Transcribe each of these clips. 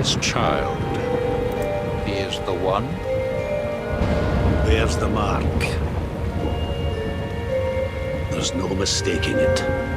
This child, he is the one? Bears the mark. There's no mistaking it.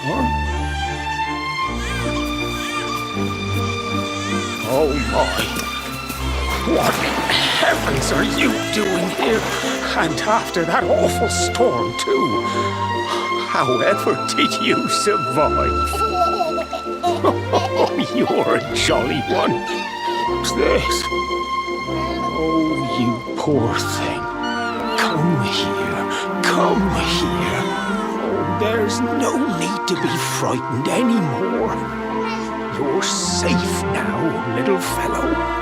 Oh my! What in heavens are you doing here? And after that awful storm, too. However did you survive? Oh, you're a jolly one. What's this? Oh, you poor thing. Come here. Come here. Oh, there's no need to be frightened anymore. You're safe now, little fellow.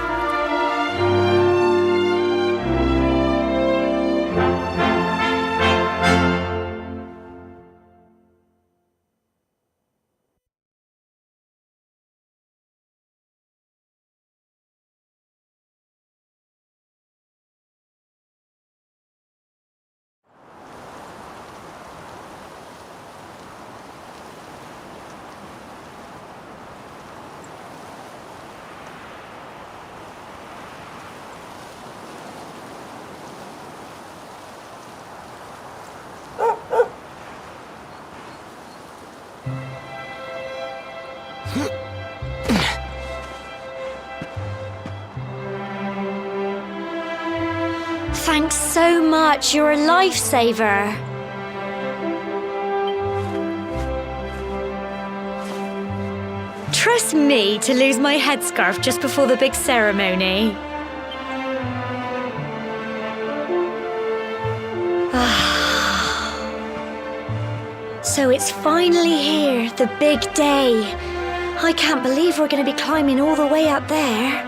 Thanks so much, you're a lifesaver. Trust me to lose my headscarf just before the big ceremony. So it's finally here, the big day. I can't believe we're going to be climbing all the way up there.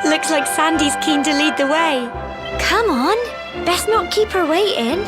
Looks like Sandy's keen to lead the way. Come on, best not keep her waiting.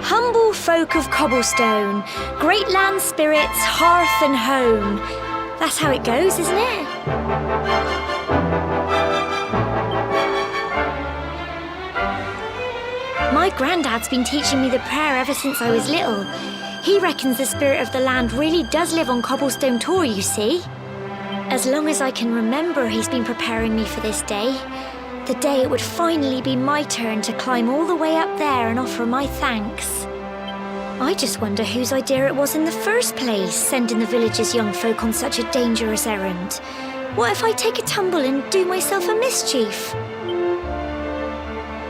Humble folk of cobblestone, great land spirits, hearth and home. That's how it goes, isn't it? My granddad's been teaching me the prayer ever since I was little. He reckons the spirit of the land really does live on Cobblestone Tor, you see. As long as I can remember, he's been preparing me for this day. The day it would finally be my turn to climb all the way up there and offer my thanks. I just wonder whose idea it was in the first place, sending the village's young folk on such a dangerous errand. What if I take a tumble and do myself a mischief?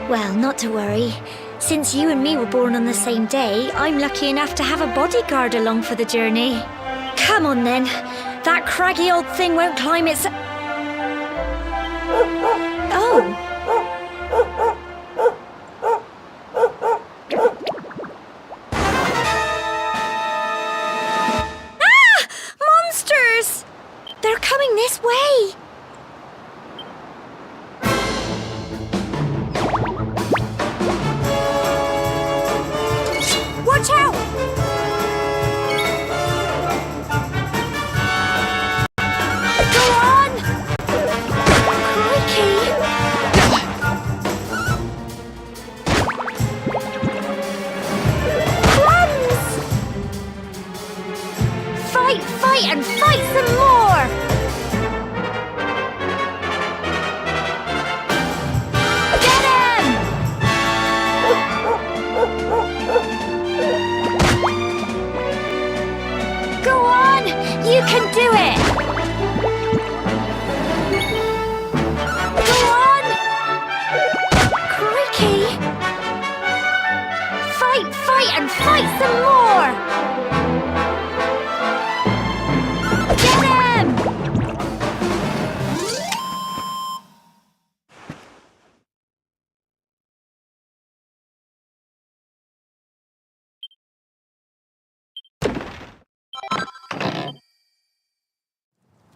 Well, not to worry. Since you and me were born on the same day, I'm lucky enough to have a bodyguard along for the journey. Come on then. That craggy old thing won't climb its... Oh! Ah! Monsters! They're coming this way! Watch out! Go on! Crikey! Crumbs! Fight, fight, and fight some more! Get him! Go on! You can do it! fight some more! Get him!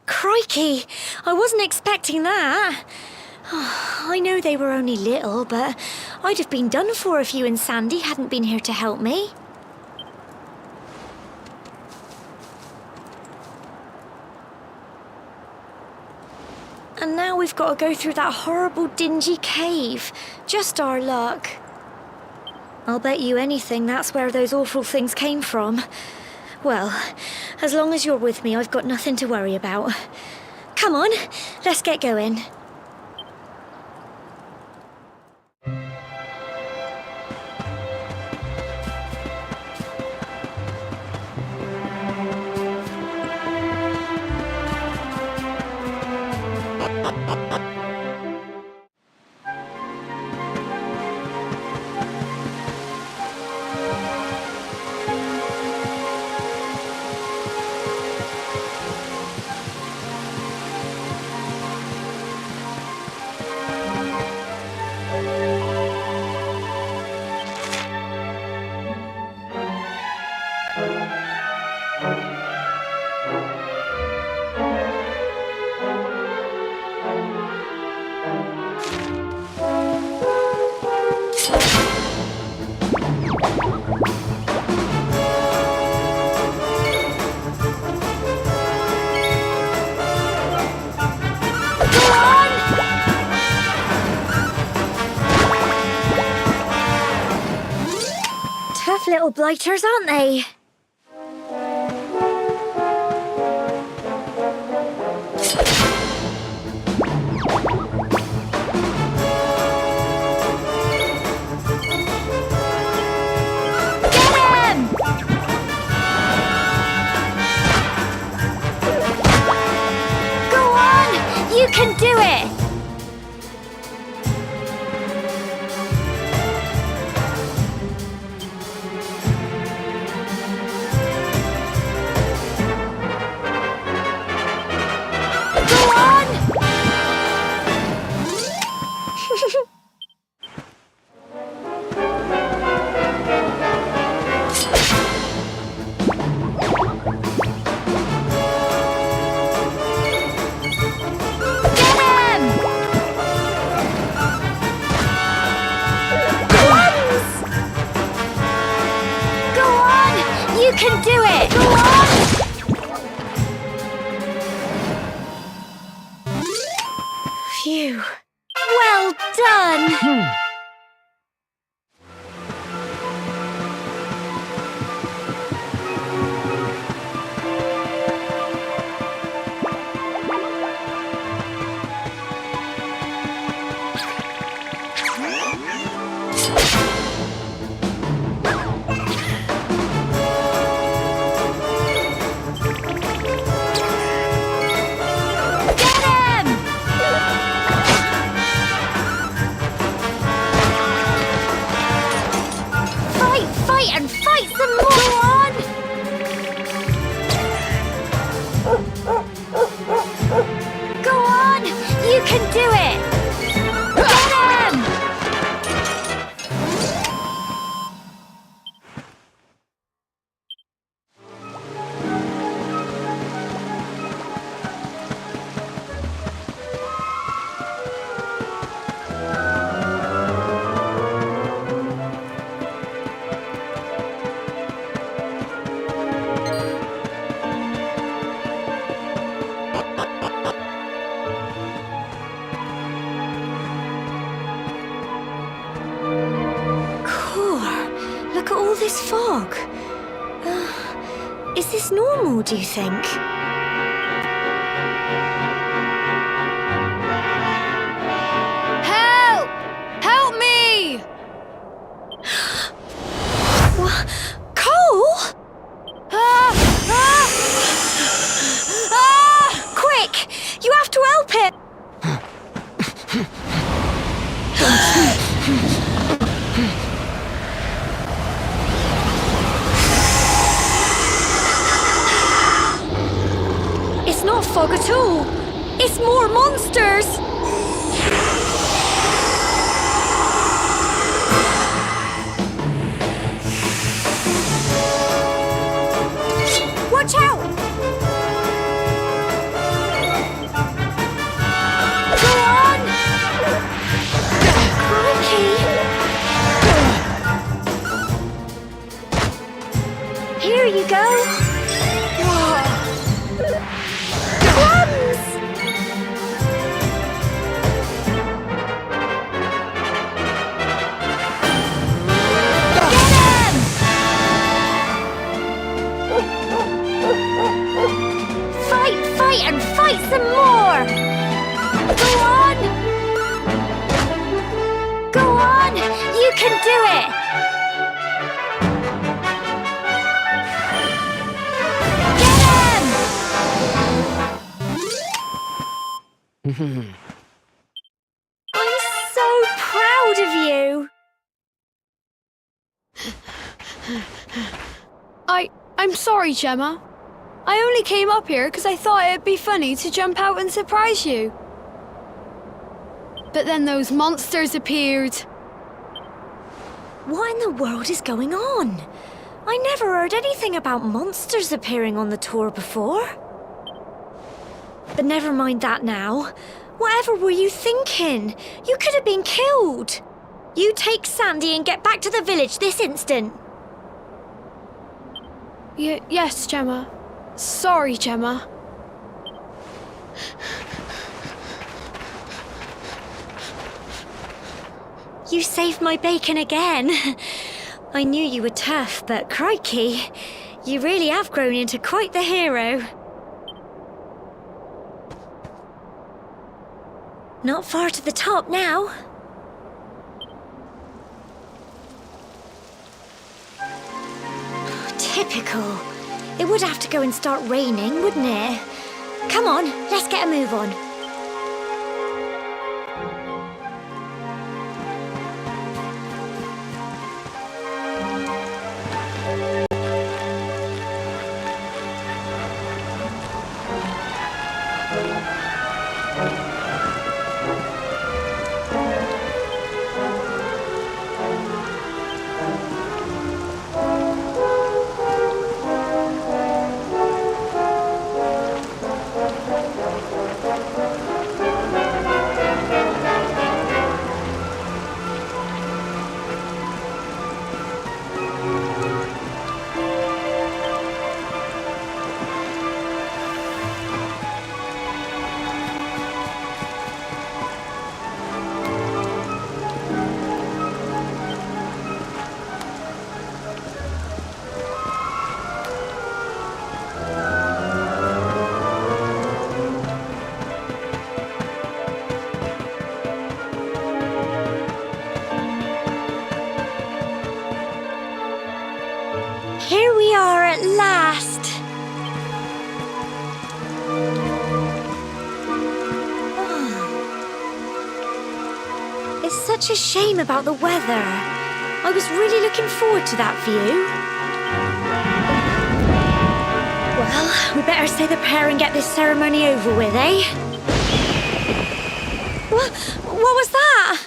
Crikey, I wasn't expecting that. I know they were only little, but I'd have been done for if you and Sandy hadn't been here to help me. And now we've got to go through that horrible dingy cave. Just our luck. I'll bet you anything that's where those awful things came from. Well, as long as you're with me, I've got nothing to worry about. Come on, let's get going. Tough little blighters, aren't they? You can do it! Go on! You can do it! Go on! Phew. Well done! And fight some more! Go on! Go on! You can do it! Get him! Look at all this fog. Is this normal, do you think? Help! Help me! Cole? Quick! You have to help him! fog at all. It's more monsters! Watch out! Go on! Crikey! Here you go! Crumbs! Get him! Fight, fight, and fight some more! Go on! Go on! You can do it! Get him! I'm so proud of you! I'm sorry, Gemma. I only came up here because I thought it'd be funny to jump out and surprise you. But then those monsters appeared. What in the world is going on? I never heard anything about monsters appearing on the tour before. But never mind that now. Whatever were you thinking? You could have been killed. You take Sandy and get back to the village this instant. Yes, Gemma. Sorry, Gemma. You saved my bacon again. I knew you were tough, but crikey, you really have grown into quite the hero. Not far to the top now. Typical. It would have to go and start raining, wouldn't it? Come on, let's get a move on. Here we are at last. Oh. It's such a shame about the weather. I was really looking forward to that view. Well, we better say the prayer and get this ceremony over with, eh? What was that?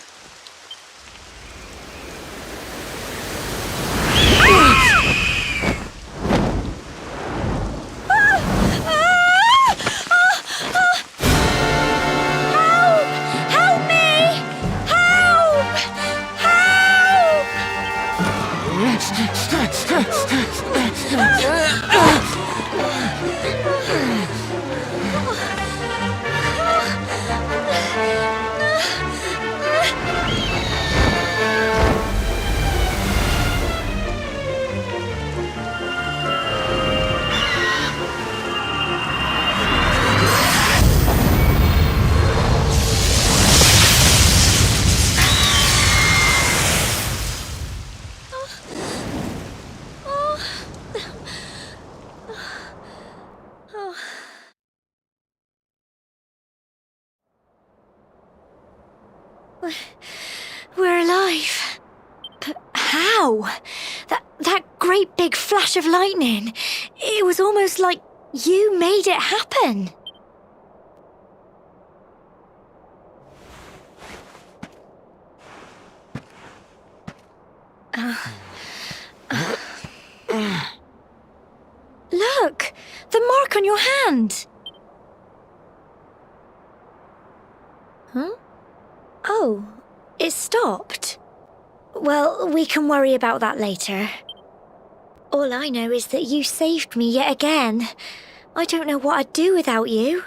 We're alive. But how? That great big flash of lightning. It was almost like you made it happen. Look! The mark on your hand! Huh? Oh, it stopped. Well, we can worry about that later. All I know is that you saved me yet again. I don't know what I'd do without you.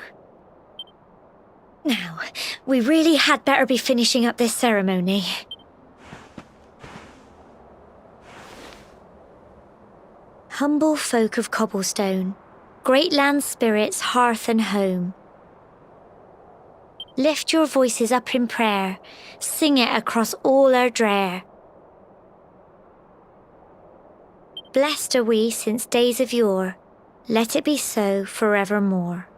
Now, we really had better be finishing up this ceremony. Humble folk of Cobblestone, great land spirits, hearth and home. Lift your voices up in prayer, sing it across all our drear. Blessed are we since days of yore, let it be so forevermore.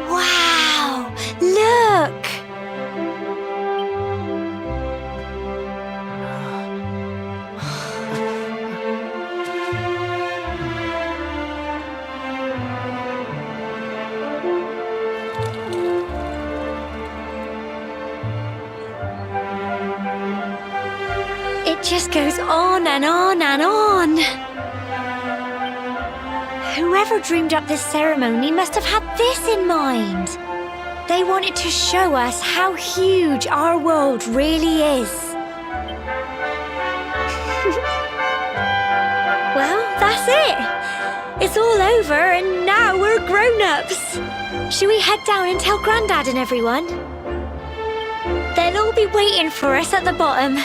Wow! Look! It just goes on and on and on. Whoever dreamed up this ceremony must have had this in mind. They wanted to show us how huge our world really is. Well, that's it. It's all over and now we're grown-ups. Shall we head down and tell Grandad and everyone? They'll all be waiting for us at the bottom.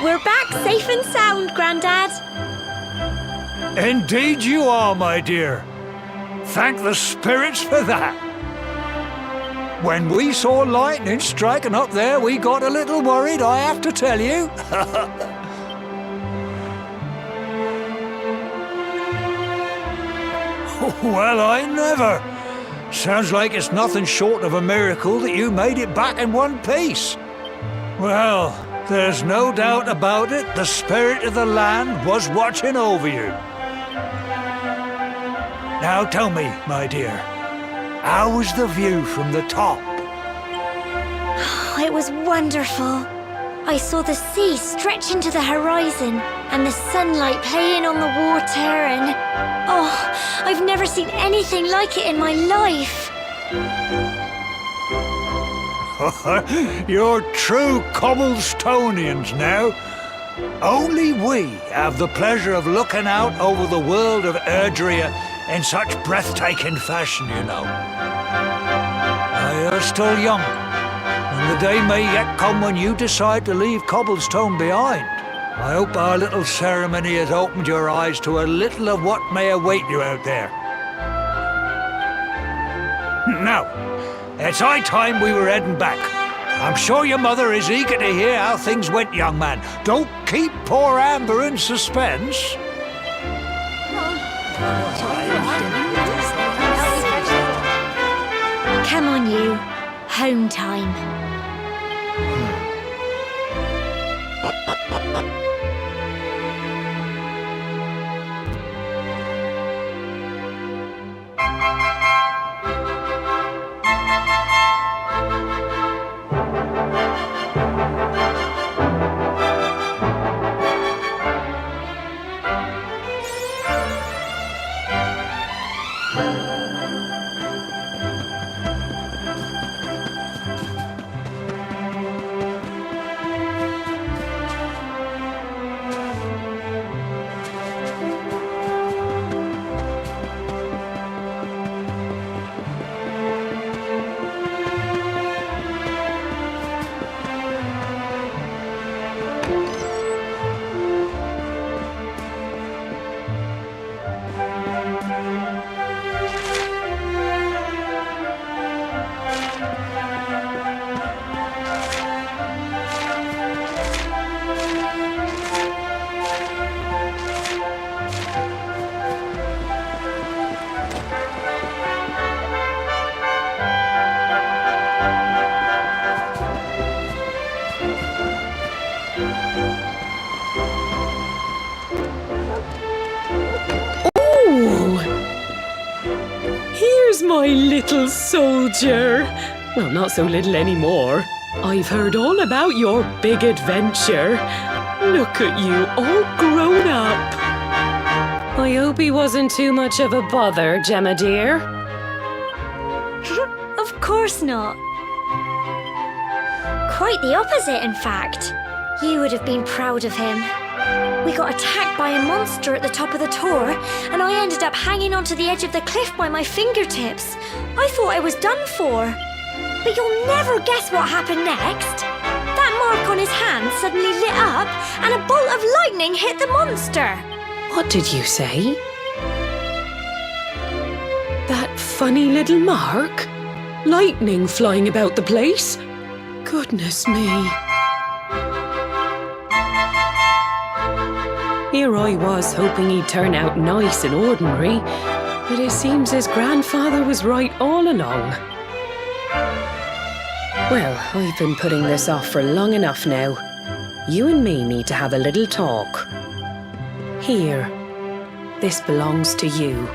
We're back safe and sound, Grandad. Indeed you are, my dear. Thank the spirits for that. When we saw lightning striking up there, we got a little worried, I have to tell you. Well, I never. Sounds like it's nothing short of a miracle that you made it back in one piece. Well, there's no doubt about it, the spirit of the land was watching over you. Now tell me, my dear, how was the view from the top? It was wonderful. I saw the sea stretch into the horizon and the sunlight playing on the water and... Oh, I've never seen anything like it in my life. You're true Cobblestonians now. Only we have the pleasure of looking out over the world of Erdrea in such breathtaking fashion, you know. You're still young, and the day may yet come when you decide to leave Cobblestone behind. I hope our little ceremony has opened your eyes to a little of what may await you out there. Now, it's high time we were heading back. I'm sure your mother is eager to hear how things went, young man. Don't keep poor Amber in suspense. Come on, you. Home time. Here's my little soldier. Well, not so little anymore. I've heard all about your big adventure. Look at you, all grown up. I hope he wasn't too much of a bother, Gemma dear. Of course not. Quite the opposite, in fact. You would have been proud of him. We got attacked by a monster at the top of the tour, and I ended up hanging onto the edge of the cliff by my fingertips. I thought I was done for. But you'll never guess what happened next. That mark on his hand suddenly lit up, and a bolt of lightning hit the monster. What did you say? That funny little mark? Lightning flying about the place? Goodness me. Here I was hoping he'd turn out nice and ordinary, but it seems his grandfather was right all along. Well, I've been putting this off for long enough now. You and me need to have a little talk. Here, this belongs to you.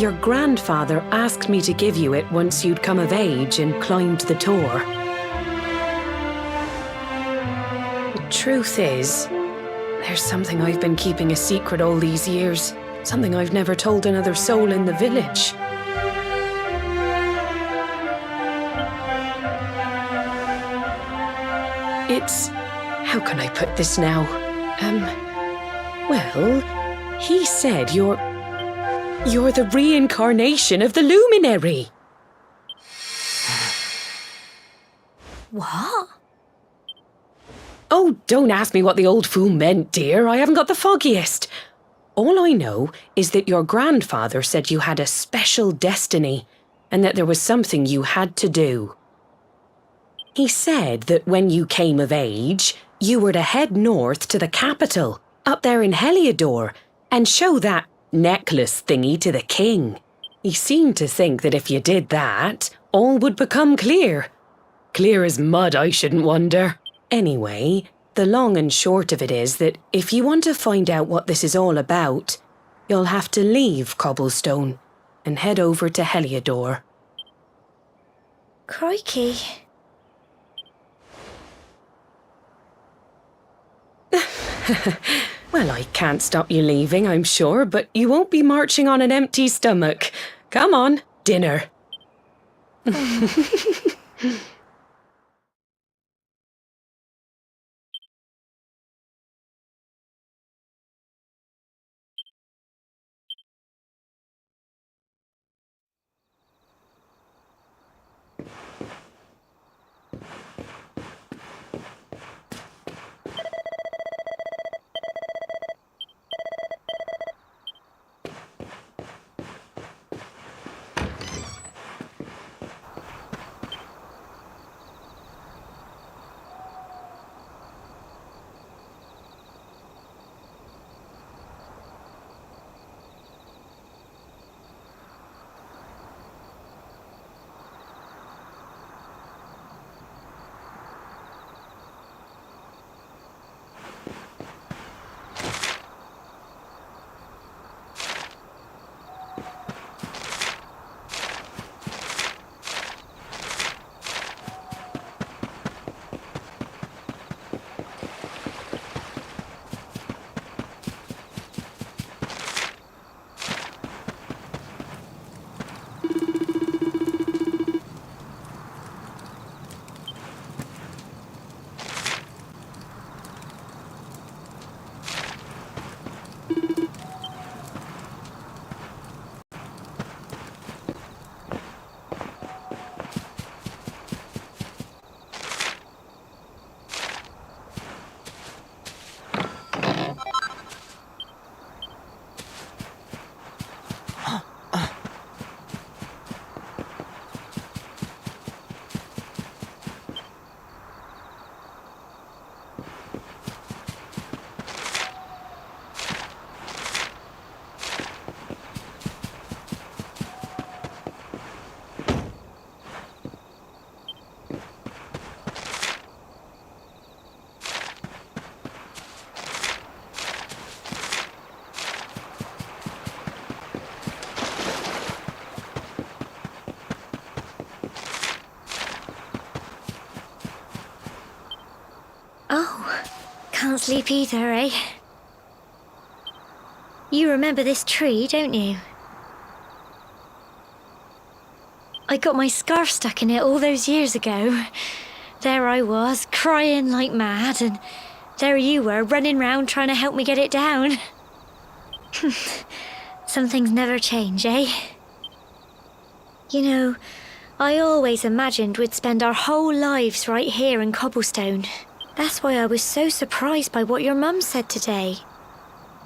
Your grandfather asked me to give you it once you'd come of age and climbed the tour. Truth is, there's something I've been keeping a secret all these years. Something I've never told another soul in the village. It's... how can I put this now? Well, he said you're the reincarnation of the luminary. What? Oh, don't ask me what the old fool meant, dear. I haven't got the foggiest. All I know is that your grandfather said you had a special destiny and that there was something you had to do. He said that when you came of age, you were to head north to the capital, up there in Heliodor, and show that necklace thingy to the king. He seemed to think that if you did that, all would become clear. Clear as mud, I shouldn't wonder. Anyway, the long and short of it is that if you want to find out what this is all about, you'll have to leave Cobblestone and head over to Heliodor. Crikey. Well, I can't stop you leaving, I'm sure, but you won't be marching on an empty stomach. Come on, dinner. can't sleep either, eh? You remember this tree, don't you? I got my scarf stuck in it all those years ago. There I was, crying like mad, and there you were, running round trying to help me get it down. Some things never change, eh? You know, I always imagined we'd spend our whole lives right here in Cobblestone. That's why I was so surprised by what your mum said today.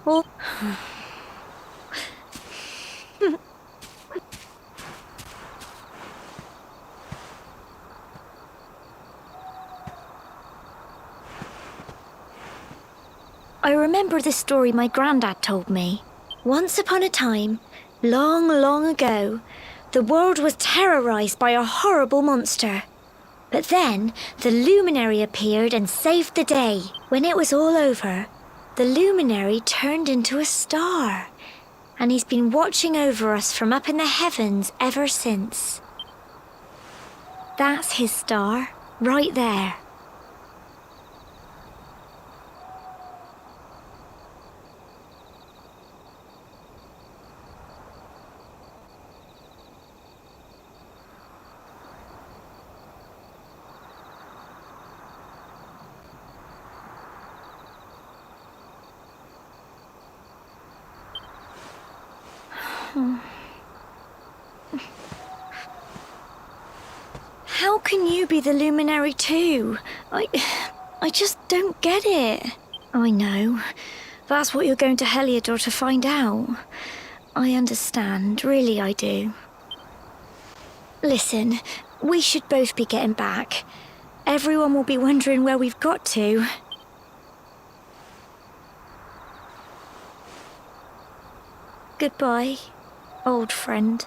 Well... I remember the story my granddad told me. Once upon a time, long, long ago, the world was terrorized by a horrible monster. But then, the luminary appeared and saved the day. When it was all over, the luminary turned into a star. And he's been watching over us from up in the heavens ever since. That's his star, right there. How can you be the luminary too? I just don't get it. I know. That's what you're going to Heliodor to find out. I understand, really I do. Listen, we should both be getting back. Everyone will be wondering where we've got to. Goodbye, old friend.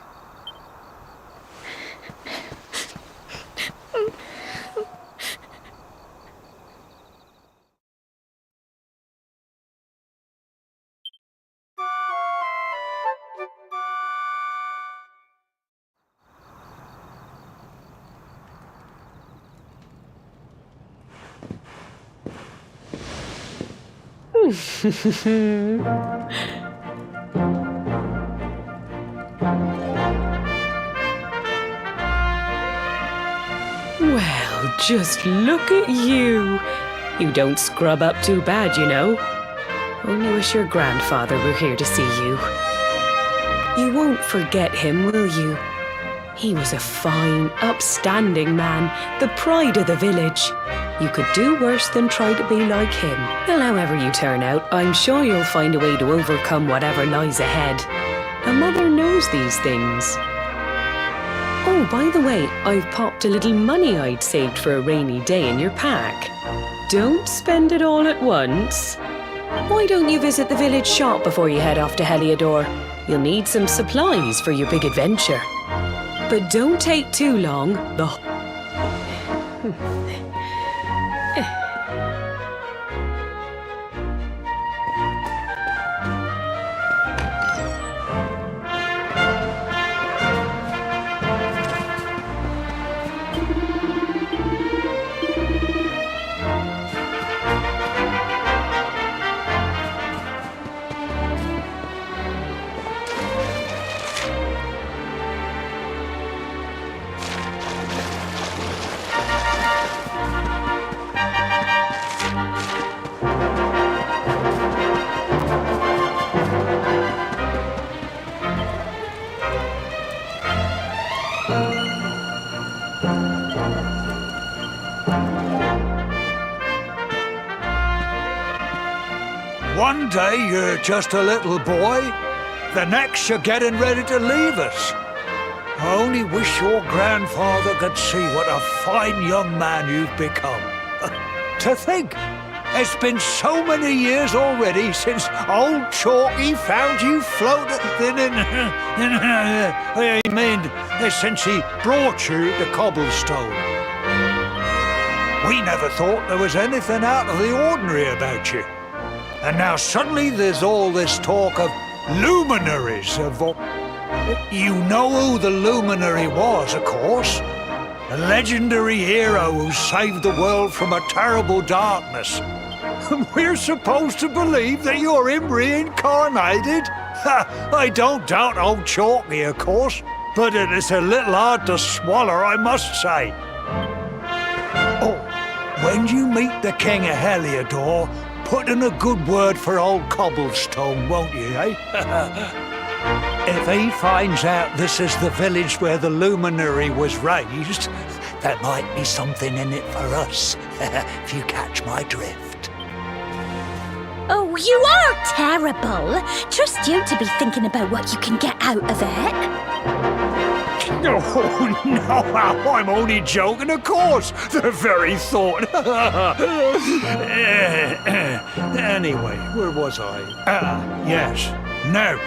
Well, just look at you. You don't scrub up too bad, you know. Only wish your grandfather were here to see you. You won't forget him, will you? He was a fine, upstanding man, the pride of the village. You could do worse than try to be like him. Well, however you turn out, I'm sure you'll find a way to overcome whatever lies ahead. A mother knows these things. Oh, by the way, I've popped a little money I'd saved for a rainy day in your pack. Don't spend it all at once. Why don't you visit the village shop before you head off to Heliodor? You'll need some supplies for your big adventure. But don't take too long. One day you're just a little boy, the next you're getting ready to leave us. I only wish your grandfather could see what a fine young man you've become. To think, it's been so many years already since old Chalky found you floating since he brought you to Cobblestone. We never thought there was anything out of the ordinary about you. And now suddenly there's all this talk of luminaries. You know who the luminary was, of course. A legendary hero who saved the world from a terrible darkness. We're supposed to believe that you're him reincarnated? Ha, I don't doubt old Chalky, of course, but it is a little hard to swallow, I must say. Oh, when you meet the King of Heliodor, put in a good word for old Cobblestone, won't you, eh? If he finds out this is the village where the luminary was raised, there might be something in it for us, if you catch my drift. Oh, you are terrible. Trust you to be thinking about what you can get out of it. Oh, no, I'm only joking, of course. The very thought. Anyway, where was I? Yes. Now,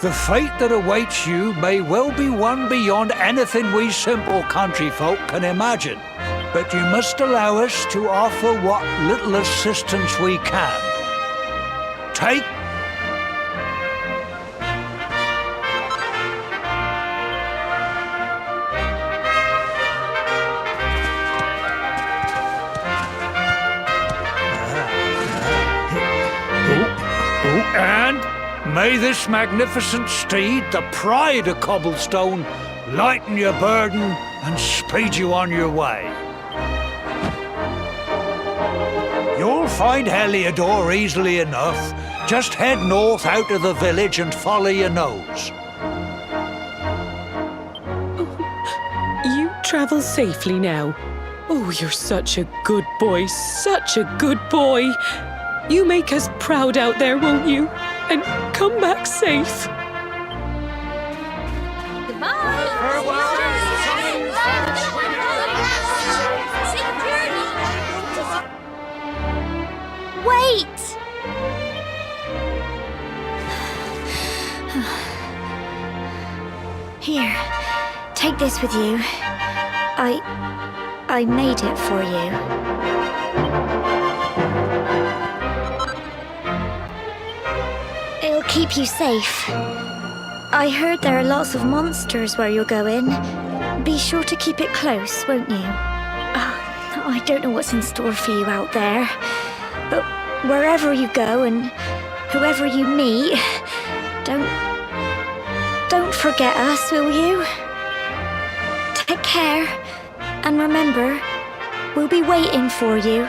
the fate that awaits you may well be one beyond anything we simple country folk can imagine. But you must allow us to offer what little assistance we can. Take and may this magnificent steed, the pride of Cobblestone, lighten your burden and speed you on your way. You'll find Heliodor easily enough. Just head north out of the village and follow your nose. You travel safely now. Oh, you're such a good boy, such a good boy. You make us proud out there, won't you? And come back safe. Wait! Here, take this with you. I made it for you. It'll keep you safe. I heard there are lots of monsters where you're going. Be sure to keep it close, won't you? I don't know what's in store for you out there, but wherever you go and whoever you meet, don't forget us, will you? Take care, and remember, we'll be waiting for you.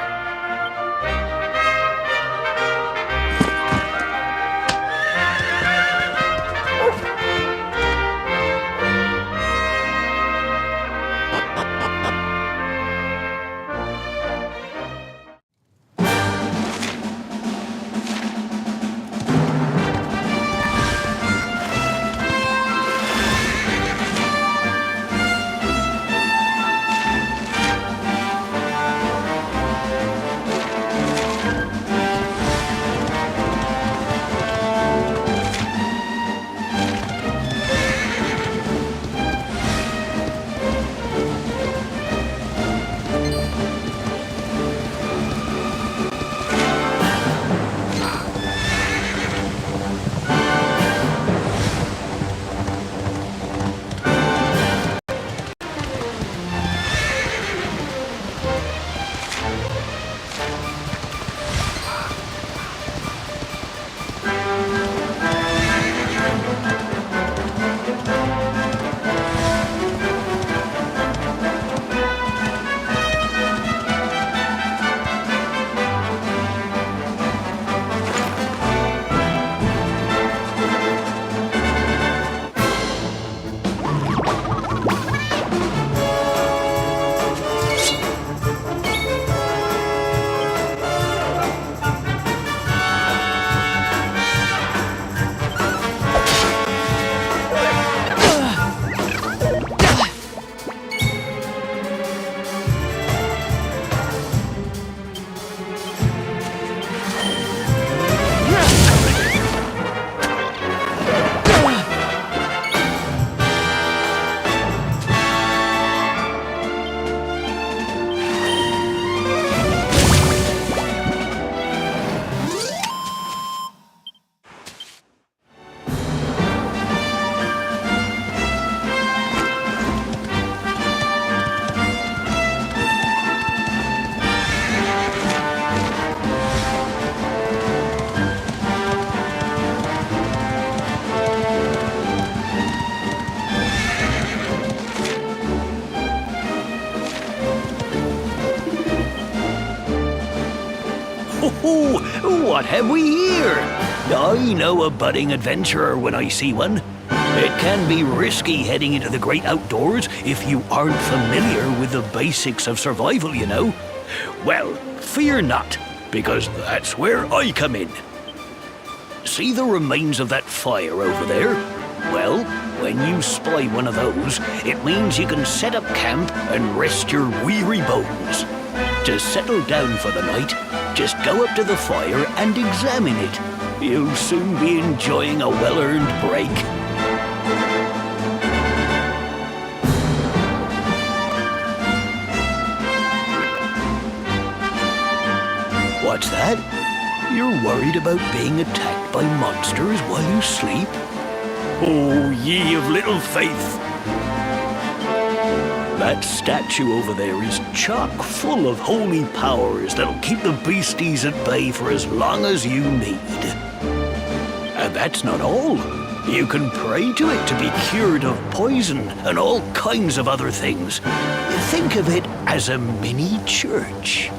what have we here? I know a budding adventurer when I see one. It can be risky heading into the great outdoors if you aren't familiar with the basics of survival, you know. Well, fear not, because that's where I come in. See the remains of that fire over there? Well, when you spy one of those, it means you can set up camp and rest your weary bones. To settle down for the night, just go up to the fire and examine it. You'll soon be enjoying a well-earned break. What's that? You're worried about being attacked by monsters while you sleep? Oh, ye of little faith! That statue over there is chock full of holy powers that'll keep the beasties at bay for as long as you need. And that's not all. You can pray to it to be cured of poison and all kinds of other things. Think of it as a mini church.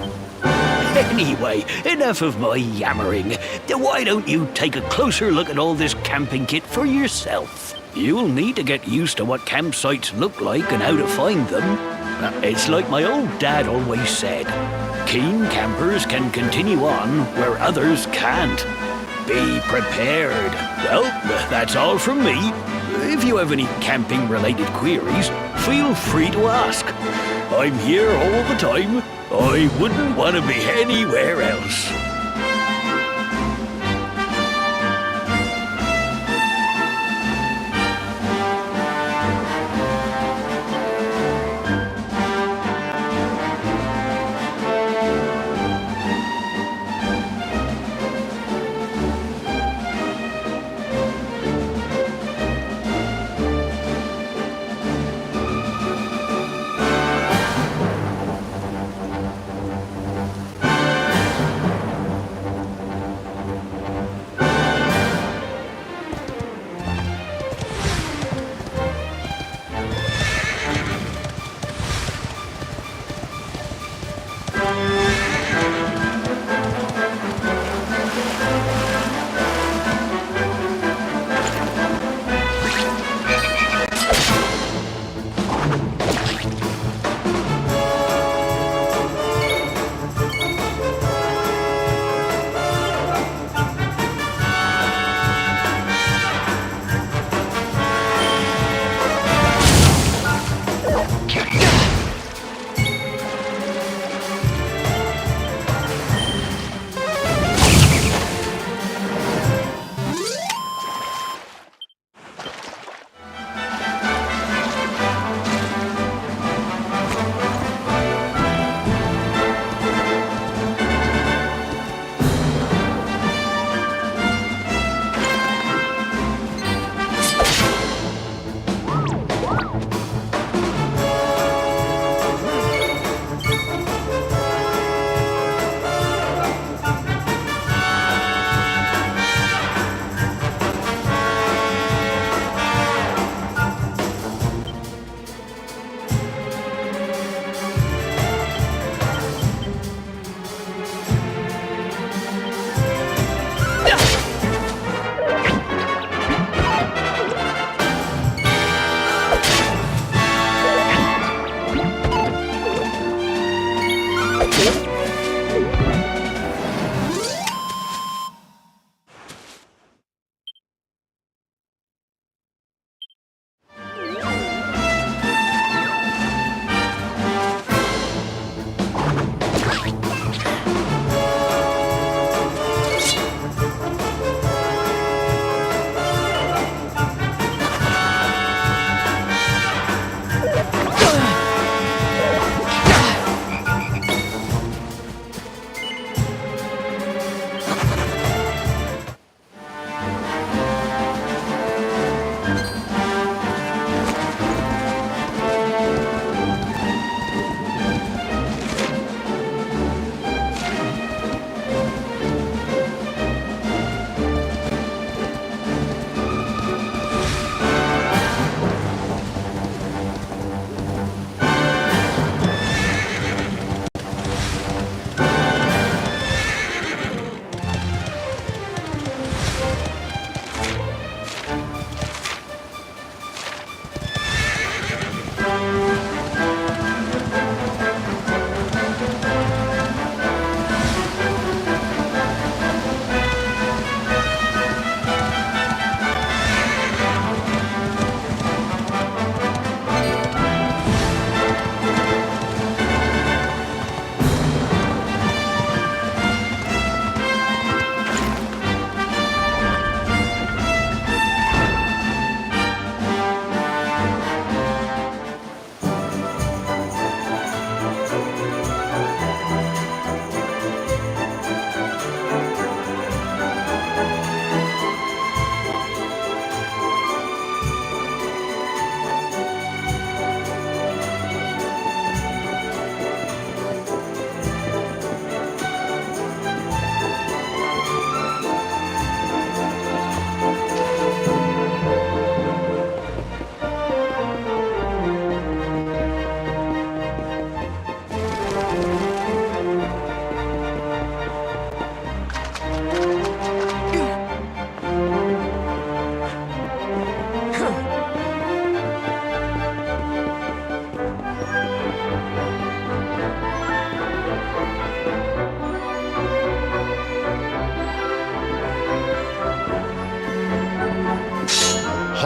Anyway, enough of my yammering. Why don't you take a closer look at all this camping kit for yourself? You'll need to get used to what campsites look like and how to find them. It's like my old dad always said, keen campers can continue on where others can't. Be prepared. Well, that's all from me. If you have any camping-related queries, feel free to ask. I'm here all the time. I wouldn't want to be anywhere else.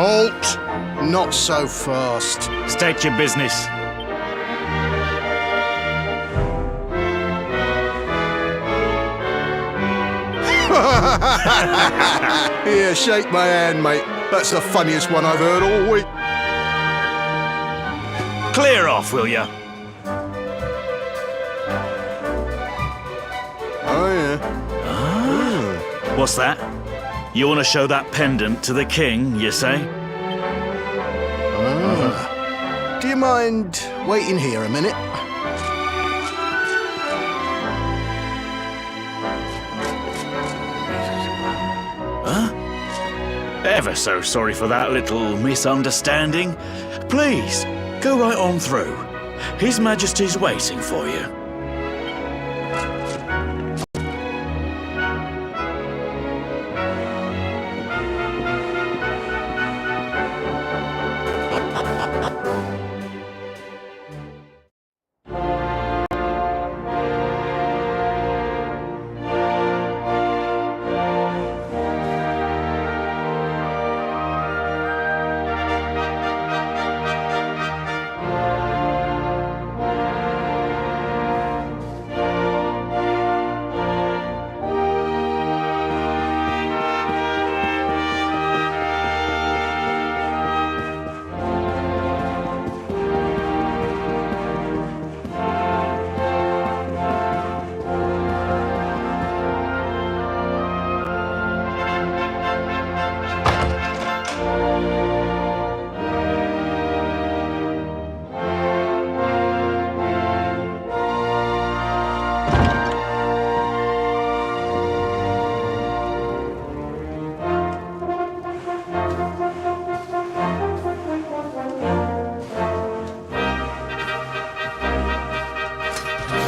Halt! Not so fast. State your business. Here, shake my hand, mate. That's the funniest one I've heard all week. Clear off, will ya? Oh, yeah. What's that? You want to show that pendant to the king, you say? Do you mind waiting here a minute? Ever so sorry for that little misunderstanding. Please, go right on through. His Majesty's waiting for you.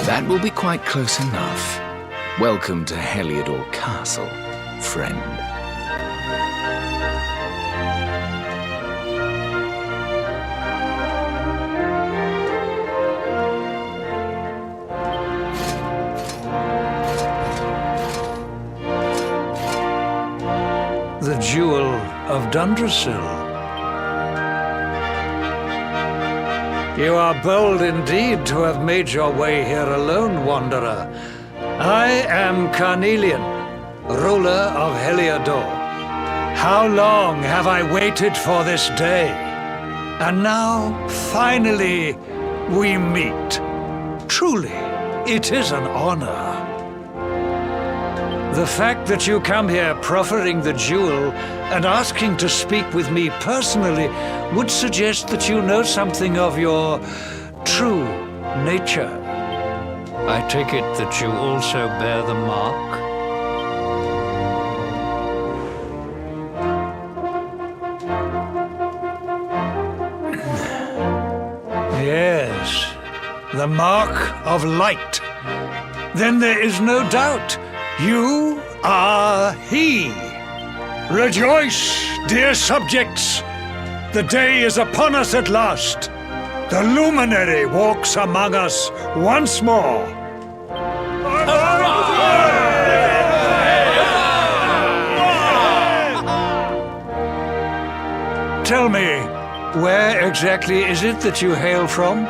That will be quite close enough. Welcome to Heliodor Castle, friend. The Jewel of Dundrasil. You are bold indeed to have made your way here alone, Wanderer. I am Carnelian, ruler of Heliodor. How long have I waited for this day? And now, finally, we meet. Truly, it is an honor. The fact that you come here proffering the jewel and asking to speak with me personally would suggest that you know something of your true nature. I take it that you also bear the mark? Yes, the mark of light. Then there is no doubt. You are he. Rejoice, dear subjects. The day is upon us at last. The luminary walks among us once more. Tell me, where exactly is it that you hail from?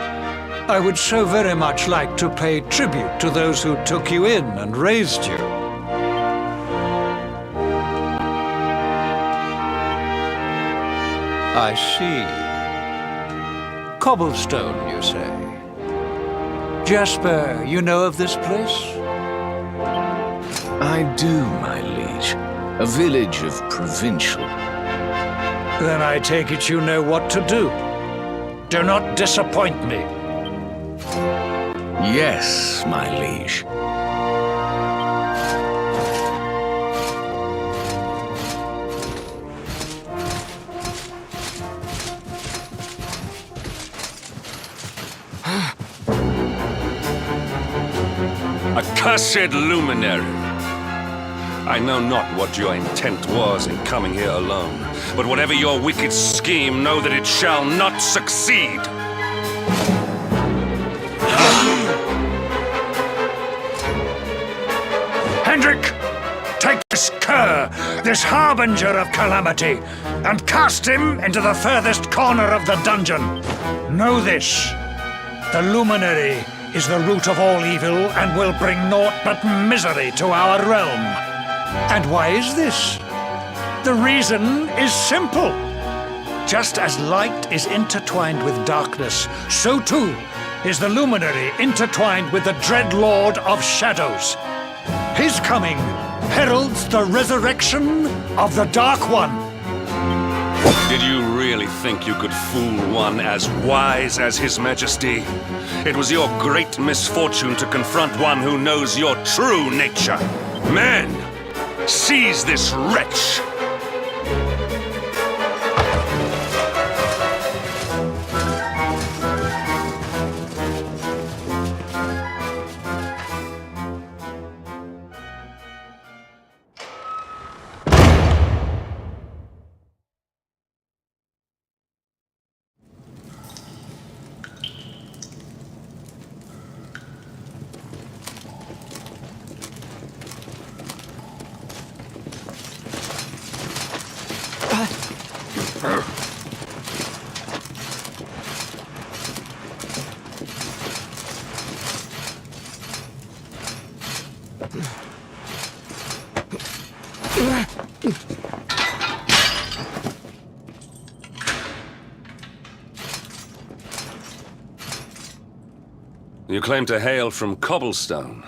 I would so very much like to pay tribute to those who took you in and raised you. I see. Cobblestone, you say? Jasper, you know of this place? I do, my liege. A village of provincial. Then I take it you know what to do. Do not disappoint me. Yes, my liege. Accursed luminary! I know not what your intent was in coming here alone, but whatever your wicked scheme, know that it shall not succeed! Hendrik, take this cur this harbinger of calamity, and cast him into the furthest corner of the dungeon. Know this: the luminary is the root of all evil and will bring naught but misery to our realm. And why is this? The reason is simple. Just as light is intertwined with darkness, so too is the luminary intertwined with the dread Lord of Shadows. His coming heralds the resurrection of the Dark One. Did you really think you could fool one as wise as His Majesty? It was your great misfortune to confront one who knows your true nature. Men, seize this wretch! You claim to hail from Cobblestone.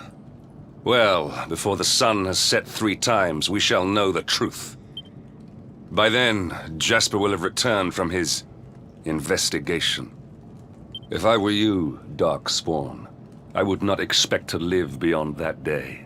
Well, before the sun has set 3 times, we shall know the truth. By then, Jasper will have returned from his investigation. If I were you, Darkspawn, I would not expect to live beyond that day.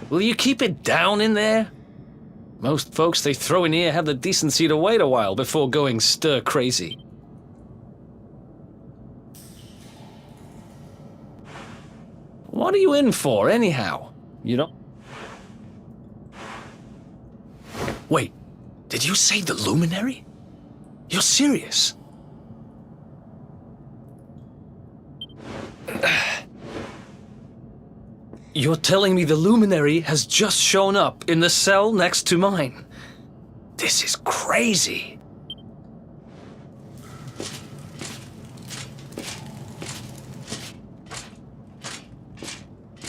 Will you keep it down in there? Most folks they throw in here have the decency to wait a while before going stir crazy. What are you in for, anyhow? You don't... Wait, did you say the Luminary? You're serious? You're telling me the Luminary has just shown up in the cell next to mine? This is crazy.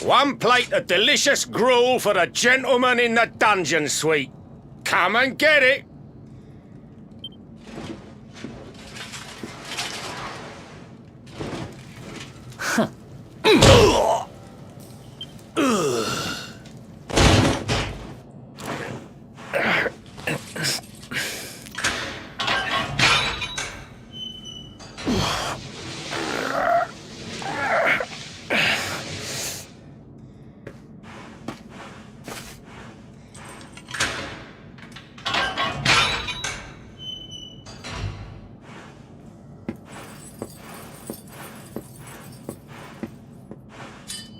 One plate of delicious gruel for the gentleman in the dungeon suite. Come and get it.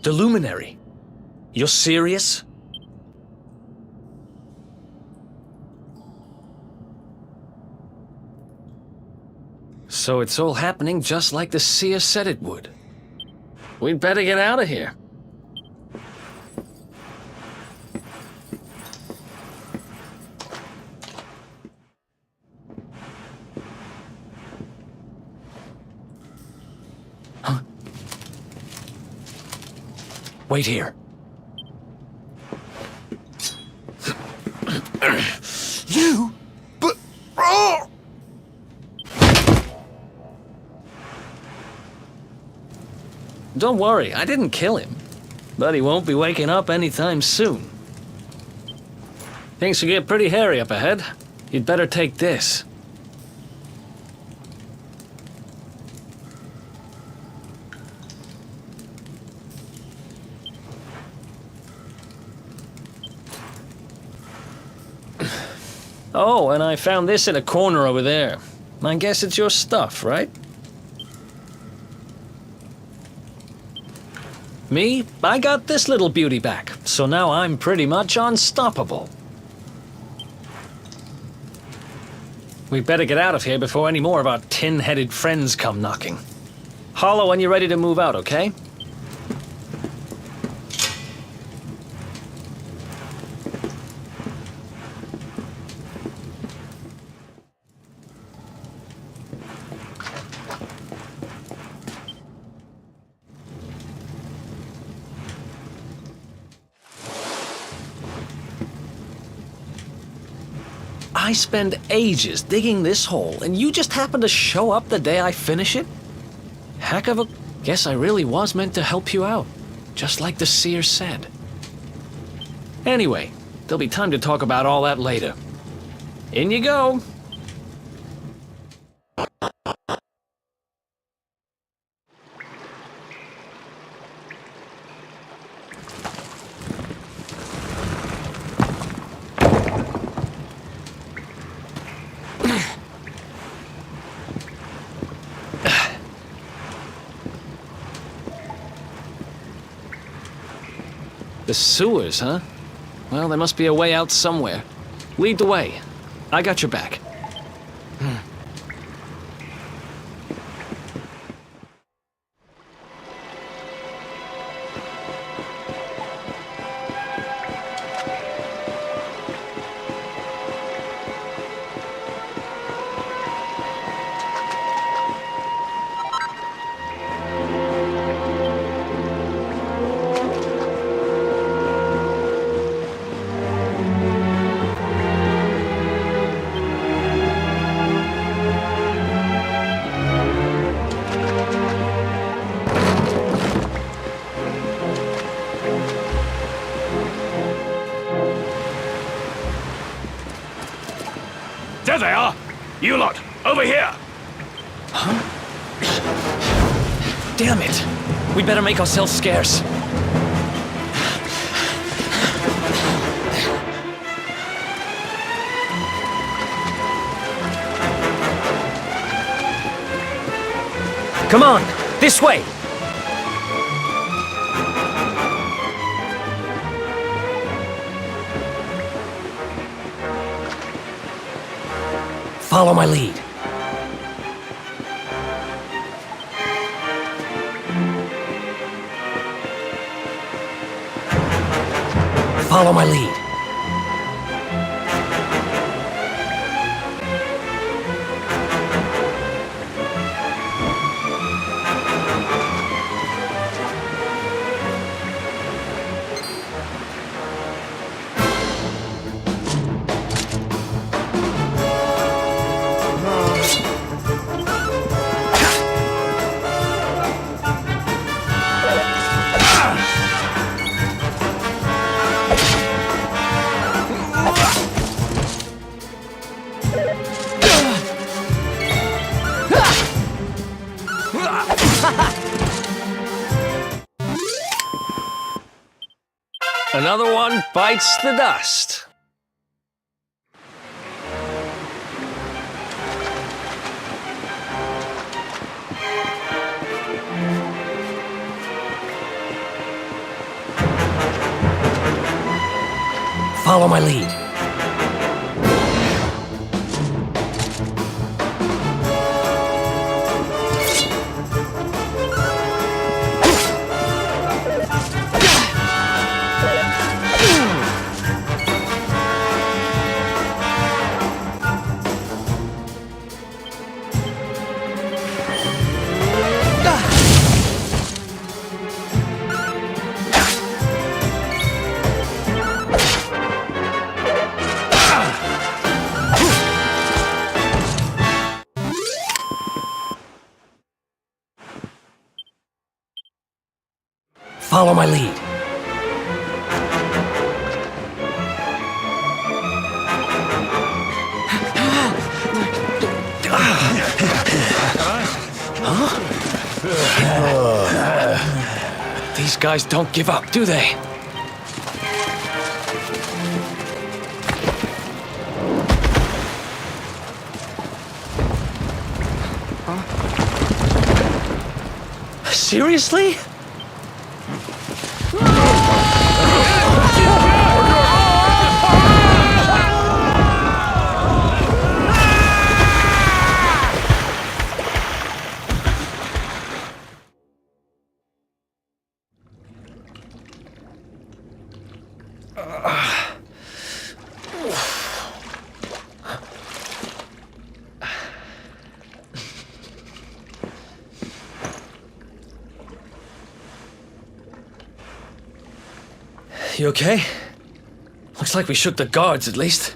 The Luminary? You're serious? So it's all happening just like the seer said it would. We'd better get out of here. Huh? Wait here. You? But... Oh! Don't worry, I didn't kill him. But he won't be waking up anytime soon. Things will get pretty hairy up ahead. You'd better take this. Oh, and I found this in a corner over there. I guess it's your stuff, right? Me, I got this little beauty back, so now I'm pretty much unstoppable. We better get out of here before any more of our tin-headed friends come knocking. Holler when you're ready to move out, okay? I spend ages digging this hole, and you just happen to show up the day I finish it? Heck of a... Guess I really was meant to help you out, just like the seer said. Anyway, there'll be time to talk about all that later. In you go. The sewers, huh? Well, there must be a way out somewhere. Lead the way. I got your back. There they are! You lot, over here! Huh? Damn it! We better make ourselves scarce. Come on, this way! Follow my lead. Follow my lead. Another one bites the dust. Follow my lead. Follow my lead. Huh? These guys don't give up, do they? Seriously? You okay? Looks like we shook the guards, at least.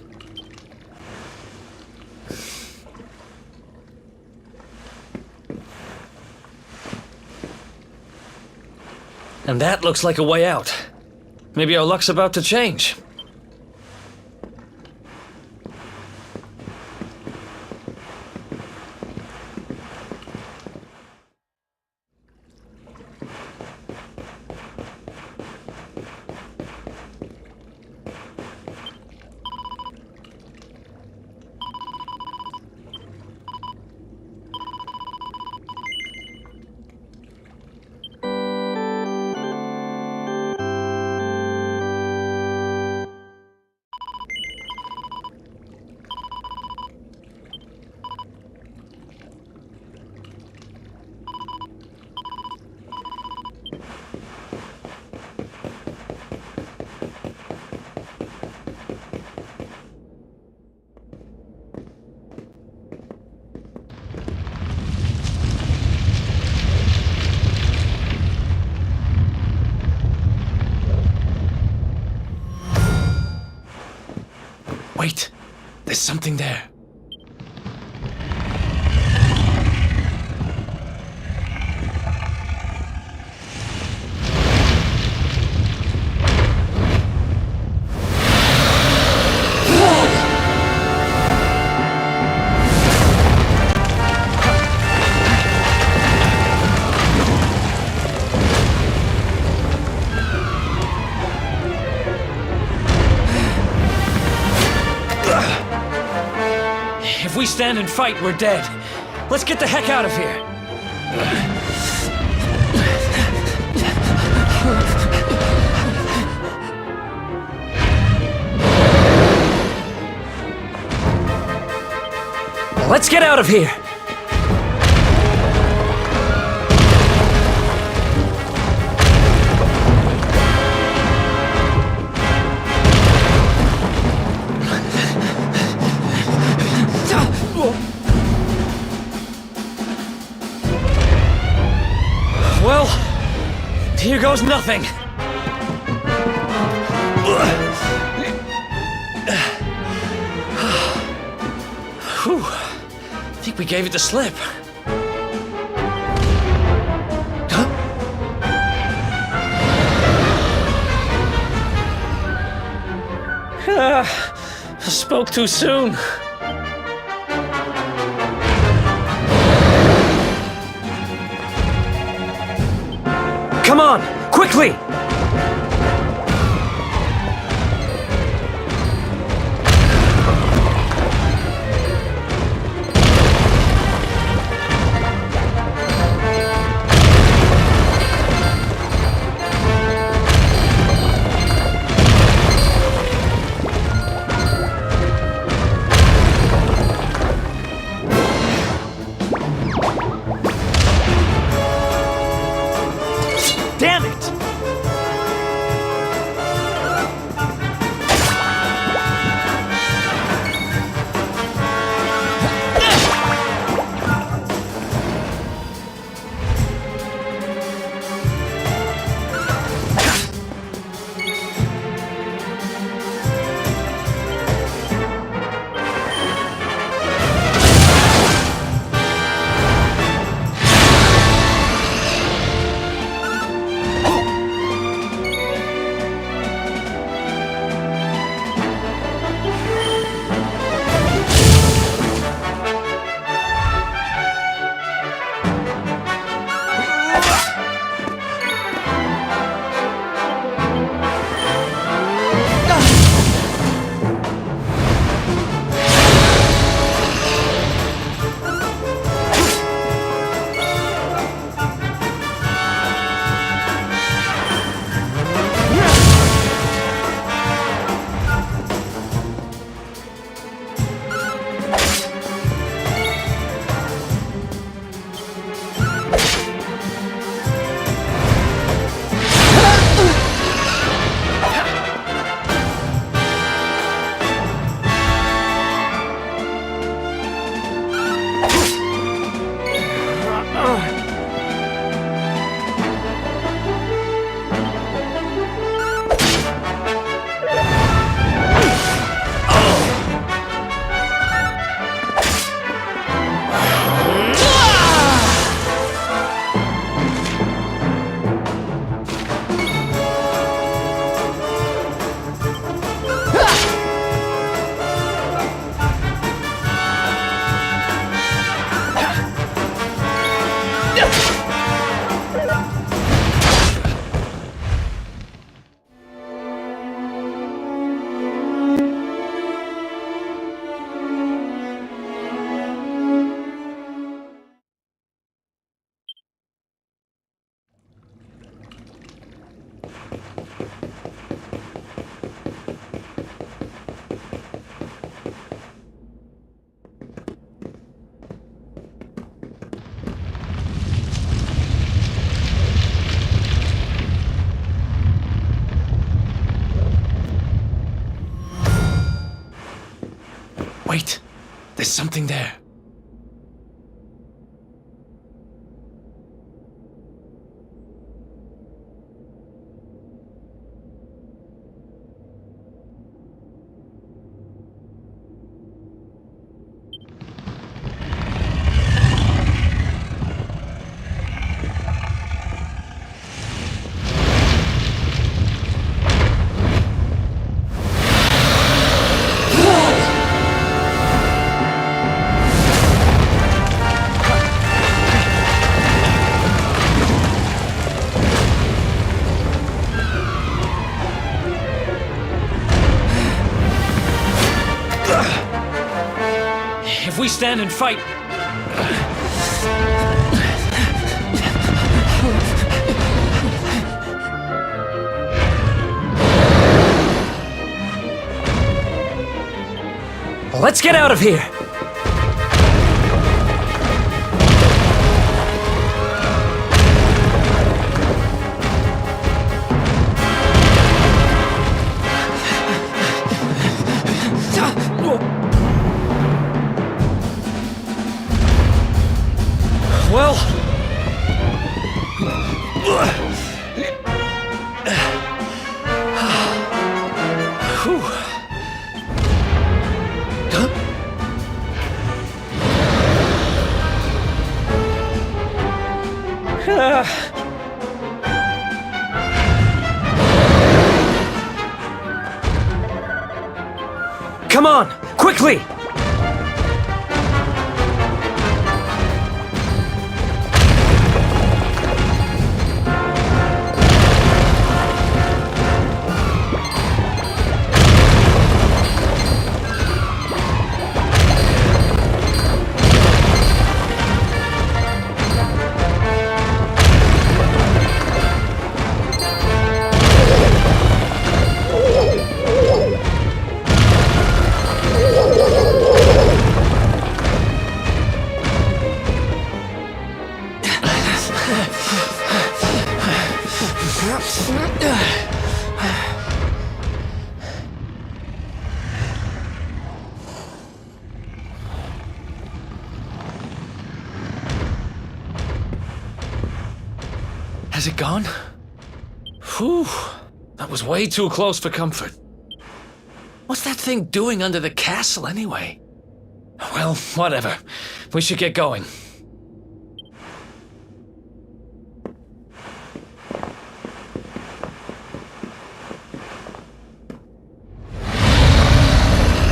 And that looks like a way out. Maybe our luck's about to change. Wait, there's something there. If we stand and fight, we're dead. Let's get the heck out of here. Let's get out of here. Well, here goes nothing. Whew. I think we gave it the slip. I spoke too soon. Come on, quickly! Damn it! Wait, there's something there. If we stand and fight... Let's get out of here! Well... Whew. Come on, quickly! Has it gone? Whew. That was way too close for comfort. What's that thing doing under the castle anyway? Well, whatever. We should get going.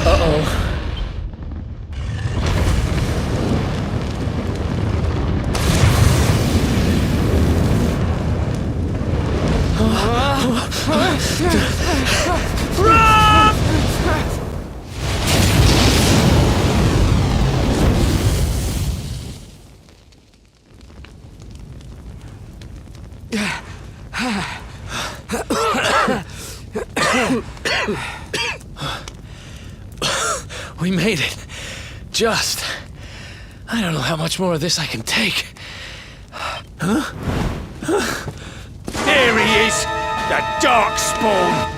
Uh-oh. We made it. Just. I don't know how much more of this I can take. Huh? There he is! The Darkspawn!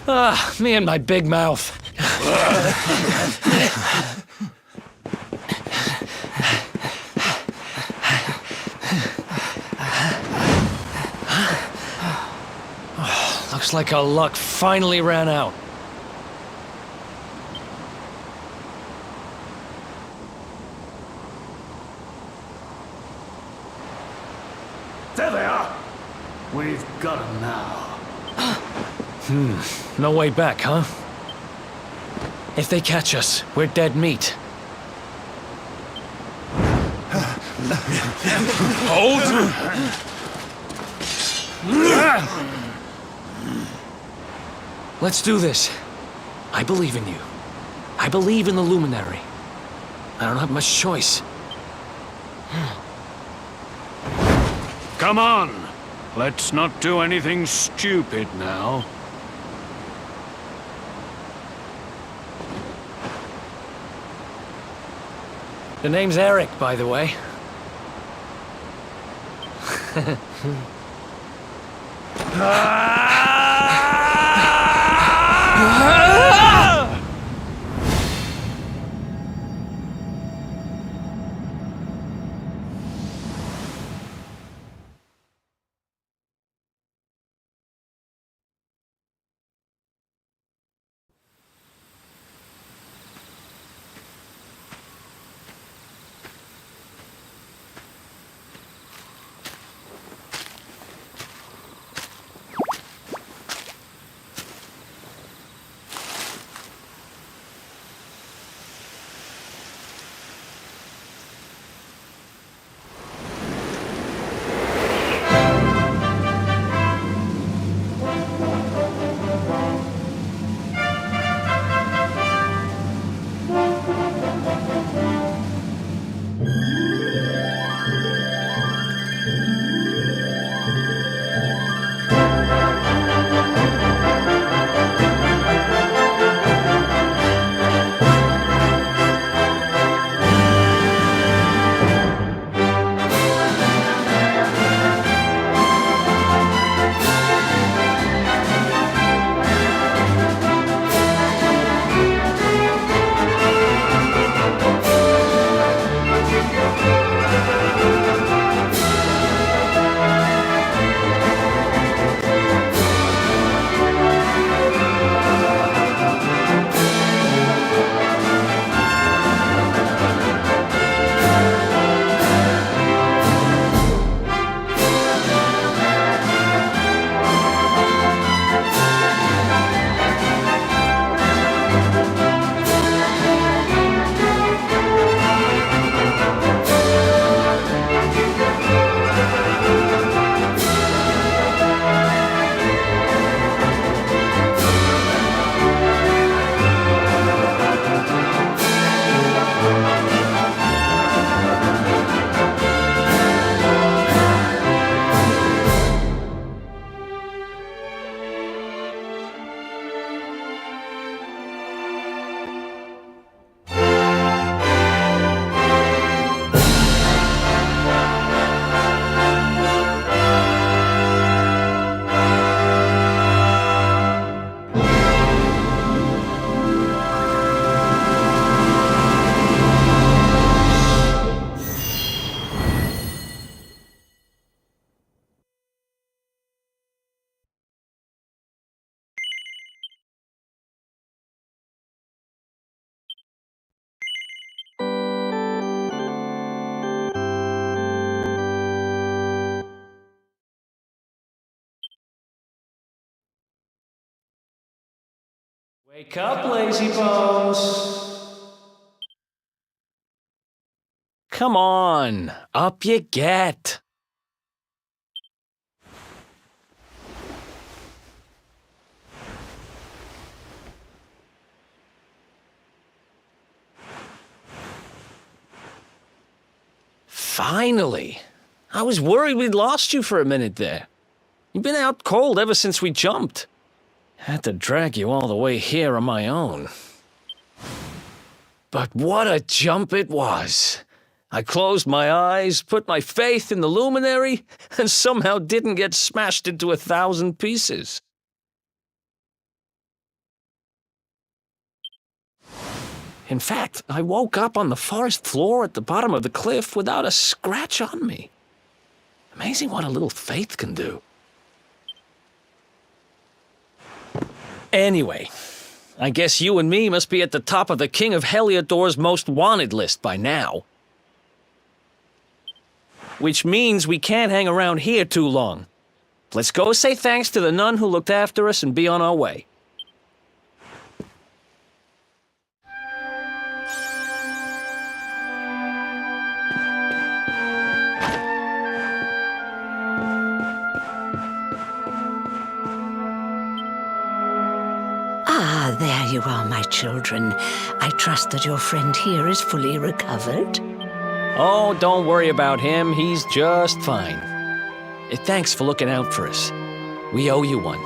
Ah, me and my big mouth. Looks like our luck finally ran out. There they are! We've got them now. No way back, huh? If they catch us, we're dead meat. Hold! Let's do this. I believe in you. I believe in the Luminary. I don't have much choice. Come on! Let's not do anything stupid now. The name's Eric, by the way. Wake up, lazy bones! Come on, up you get! Finally! I was worried we'd lost you for a minute there. You've been out cold ever since we jumped. Had to drag you all the way here on my own. But what a jump it was! I closed my eyes, put my faith in the luminary, and somehow didn't get smashed into 1,000 pieces. In fact, I woke up on the forest floor at the bottom of the cliff without a scratch on me. Amazing what a little faith can do. Anyway, I guess you and me must be at the top of the King of Heliodor's most wanted list by now. Which means we can't hang around here too long. Let's go say thanks to the nun who looked after us and be on our way. Ah, there you are, my children. I trust that your friend here is fully recovered. Oh, don't worry about him. He's just fine. Thanks for looking out for us. We owe you one.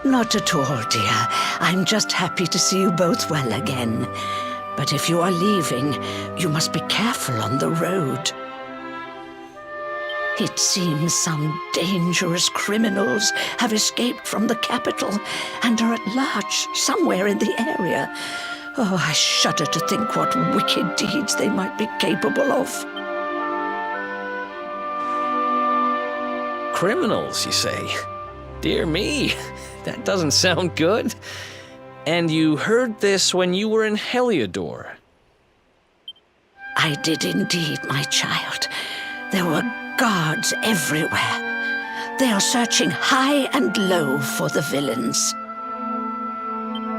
Not at all, dear. I'm just happy to see you both well again. But if you are leaving, you must be careful on the road. It seems some dangerous criminals have escaped from the capital and are at large somewhere in the area. Oh, I shudder to think what wicked deeds they might be capable of. Criminals, you say? Dear me, that doesn't sound good. And you heard this when you were in Heliodor? I did indeed, my child. There were guards everywhere. They are searching high and low for the villains.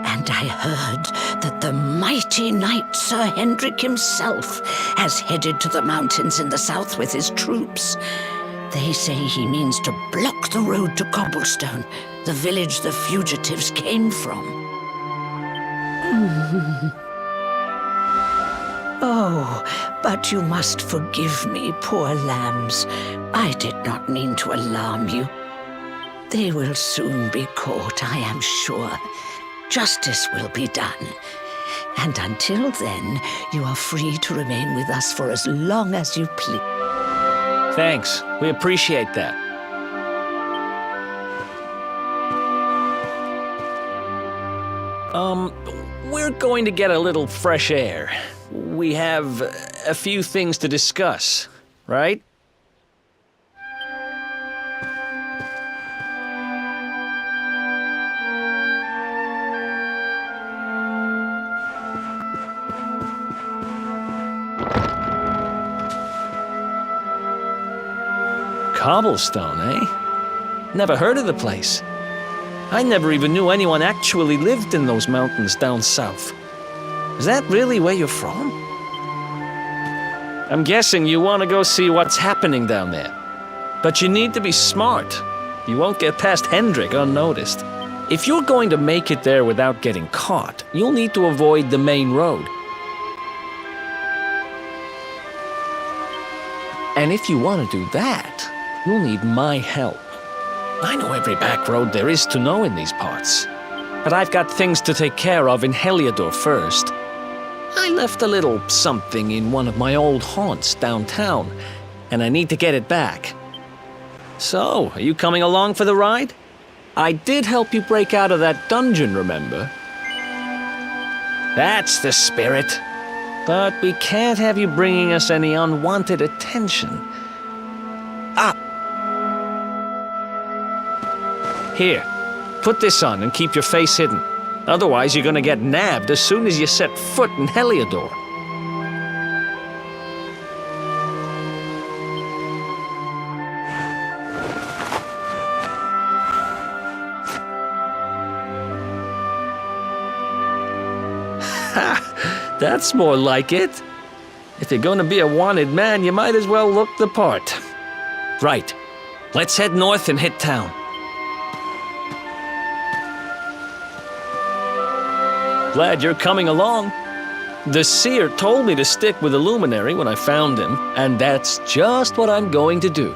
And I heard that the mighty knight Sir Hendrik himself has headed to the mountains in the south with his troops. They say he means to block the road to Cobblestone, the village the fugitives came from. Oh, but you must forgive me, poor lambs. I did not mean to alarm you. They will soon be caught, I am sure. Justice will be done. And until then, you are free to remain with us for as long as you please. Thanks. We appreciate that. We're going to get a little fresh air. We have a few things to discuss, right? Cobblestone, eh? Never heard of the place. I never even knew anyone actually lived in those mountains down south. Is that really where you're from? I'm guessing you want to go see what's happening down there. But you need to be smart. You won't get past Hendrik unnoticed. If you're going to make it there without getting caught, you'll need to avoid the main road. And if you want to do that, you'll need my help. I know every back road there is to know in these parts. But I've got things to take care of in Heliodor first. I left a little something in one of my old haunts downtown, and I need to get it back. So, are you coming along for the ride? I did help you break out of that dungeon, remember? That's the spirit. But we can't have you bringing us any unwanted attention. Ah! Here, put this on and keep your face hidden. Otherwise, you're gonna get nabbed as soon as you set foot in Heliodor. Ha! That's more like it. If you're gonna be a wanted man, you might as well look the part. Right. Let's head north and hit town. Glad you're coming along. The seer told me to stick with the luminary when I found him, and that's just what I'm going to do.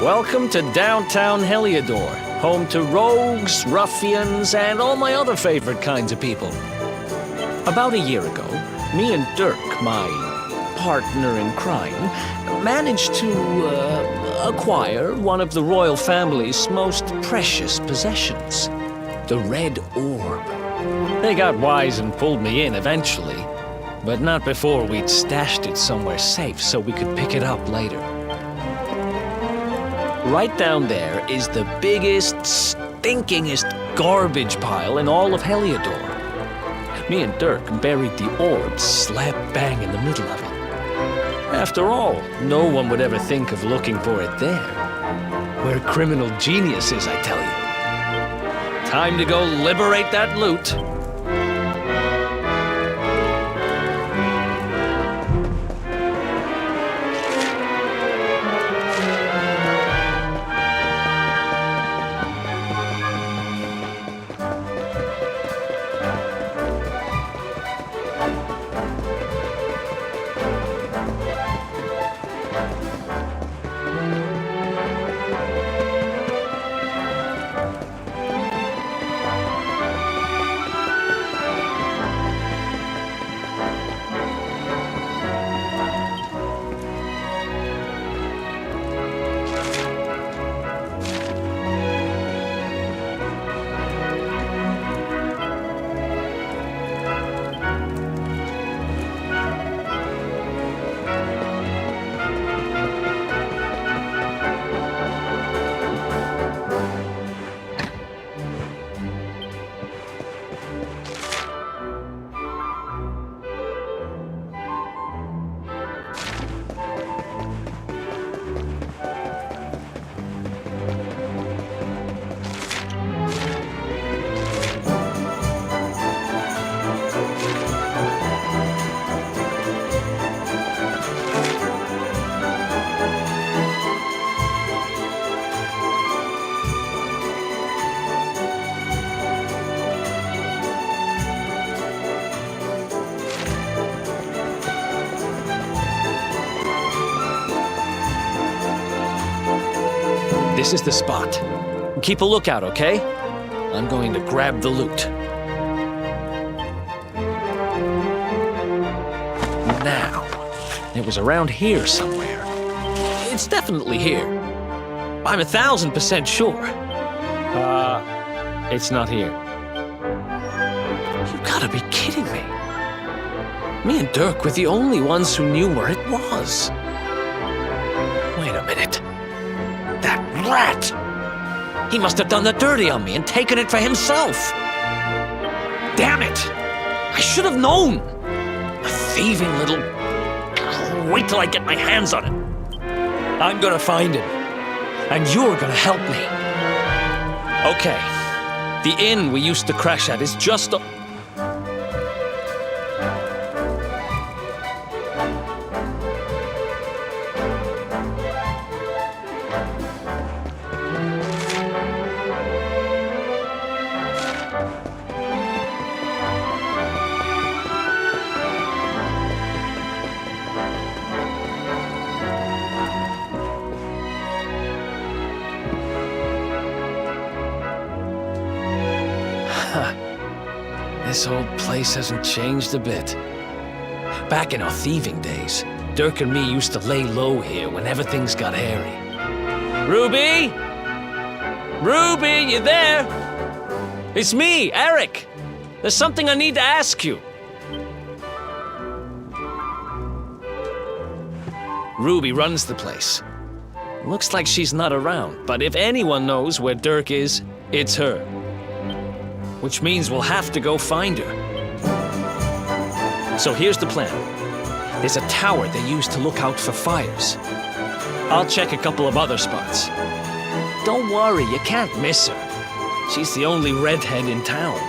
Welcome to downtown Heliodor. Home to rogues, ruffians, and all my other favorite kinds of people. About a year ago, me and Dirk, my partner in crime, managed to acquire one of the royal family's most precious possessions, the Red Orb. They got wise and pulled me in eventually, but not before we'd stashed it somewhere safe so we could pick it up later. Right down there is the biggest, stinkingest garbage pile in all of Heliodor. Me and Dirk buried the orb slap bang in the middle of it. After all, no one would ever think of looking for it there. We're criminal geniuses, I tell you. Time to go liberate that loot. This is the spot. Keep a lookout, okay? I'm going to grab the loot. Now, it was around here somewhere. It's definitely here. I'm 1,000% sure. It's not here. You gotta be kidding me. Me and Dirk were the only ones who knew where it was. Wait a minute. That rat! He must have done the dirty on me and taken it for himself. Damn it! I should have known! A thieving little... Wait till I get my hands on it. I'm gonna find him. And you're gonna help me. Okay. The inn we used to crash at is just... This old place hasn't changed a bit. Back in our thieving days, Dirk and me used to lay low here whenever things got hairy. Ruby? Ruby, you there? It's me, Eric. There's something I need to ask you. Ruby runs the place. Looks like she's not around, but if anyone knows where Dirk is, it's her. Which means we'll have to go find her. So here's the plan. There's a tower they use to look out for fires. I'll check a couple of other spots. Don't worry, you can't miss her. She's the only redhead in town.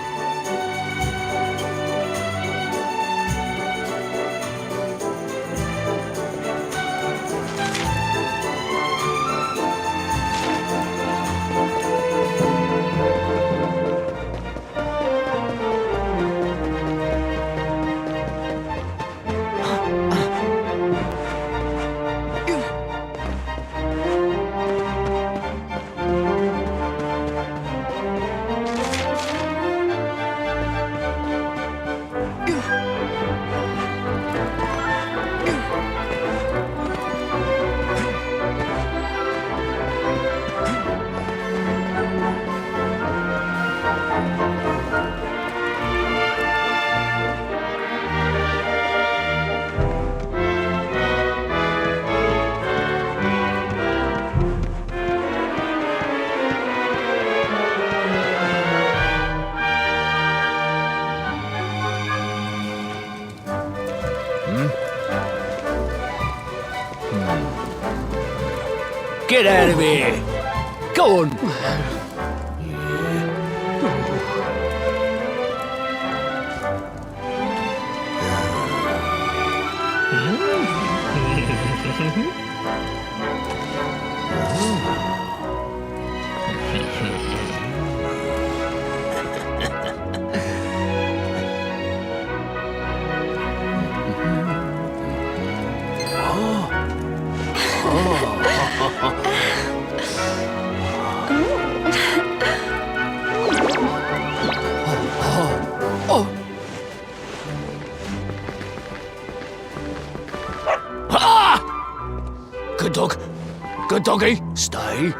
get out of here. Go on. Good dog. Good doggy. Stay.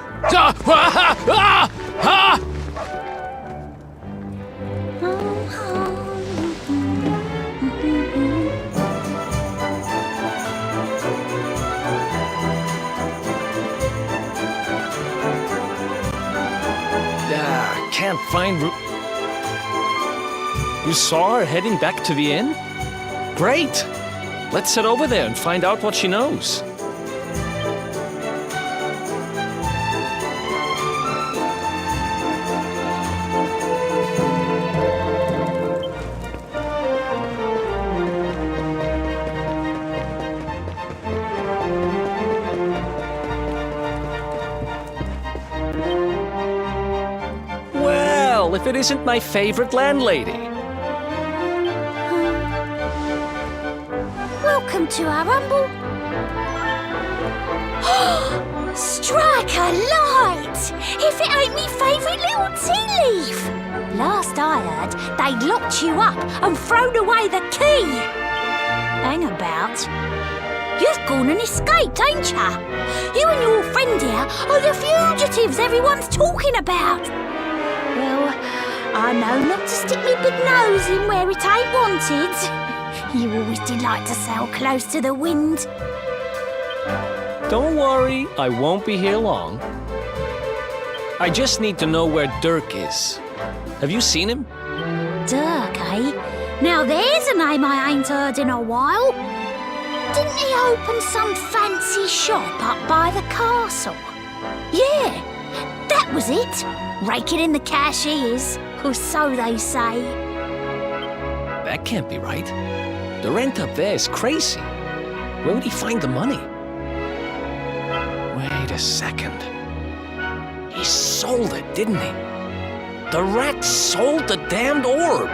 Can't find You saw her heading back to the inn? Great! Let's head over there and find out what she knows. Well, if it isn't my favorite landlady. Welcome to our rumble. Strike a light! If it ain't me favourite little tea leaf. Last I heard, they'd locked you up and thrown away the key. Hang about. You've gone and escaped, ain't ya? You and your friend here are the fugitives everyone's talking about. Well, I know not to stick me big nose in where it ain't wanted. You always did like to sail close to the wind. Don't worry, I won't be here long. I just need to know where Dirk is. Have you seen him? Dirk, eh? Now there's a name I ain't heard in a while. Didn't he open some fancy shop up by the castle? Yeah, that was it. Raking in the cash he is, or so they say. That can't be right. The rent up there is crazy. Where would he find the money? Wait a second. He sold it, didn't he? The rat sold the damned orb.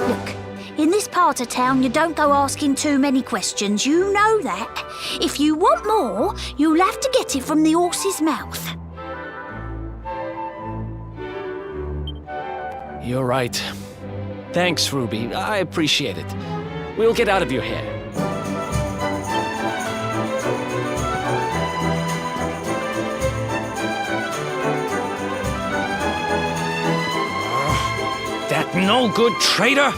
Look, in this part of town, you don't go asking too many questions. You know that. If you want more, you'll have to get it from the horse's mouth. You're right. Thanks, Ruby. I appreciate it. We'll get out of your hair. That no-good traitor!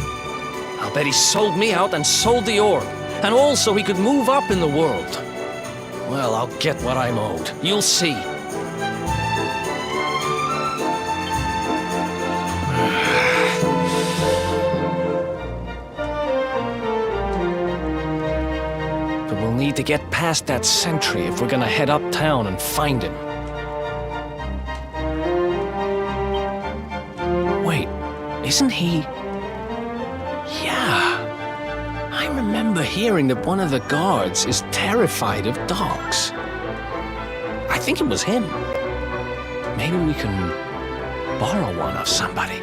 I'll bet he sold me out and sold the orb. And also he could move up in the world. Well, I'll get what I'm owed. You'll see. Need to get past that sentry if we're gonna head uptown and find him. Wait, isn't he? Yeah. I remember hearing that one of the guards is terrified of dogs. I think it was him. Maybe we can borrow one of somebody.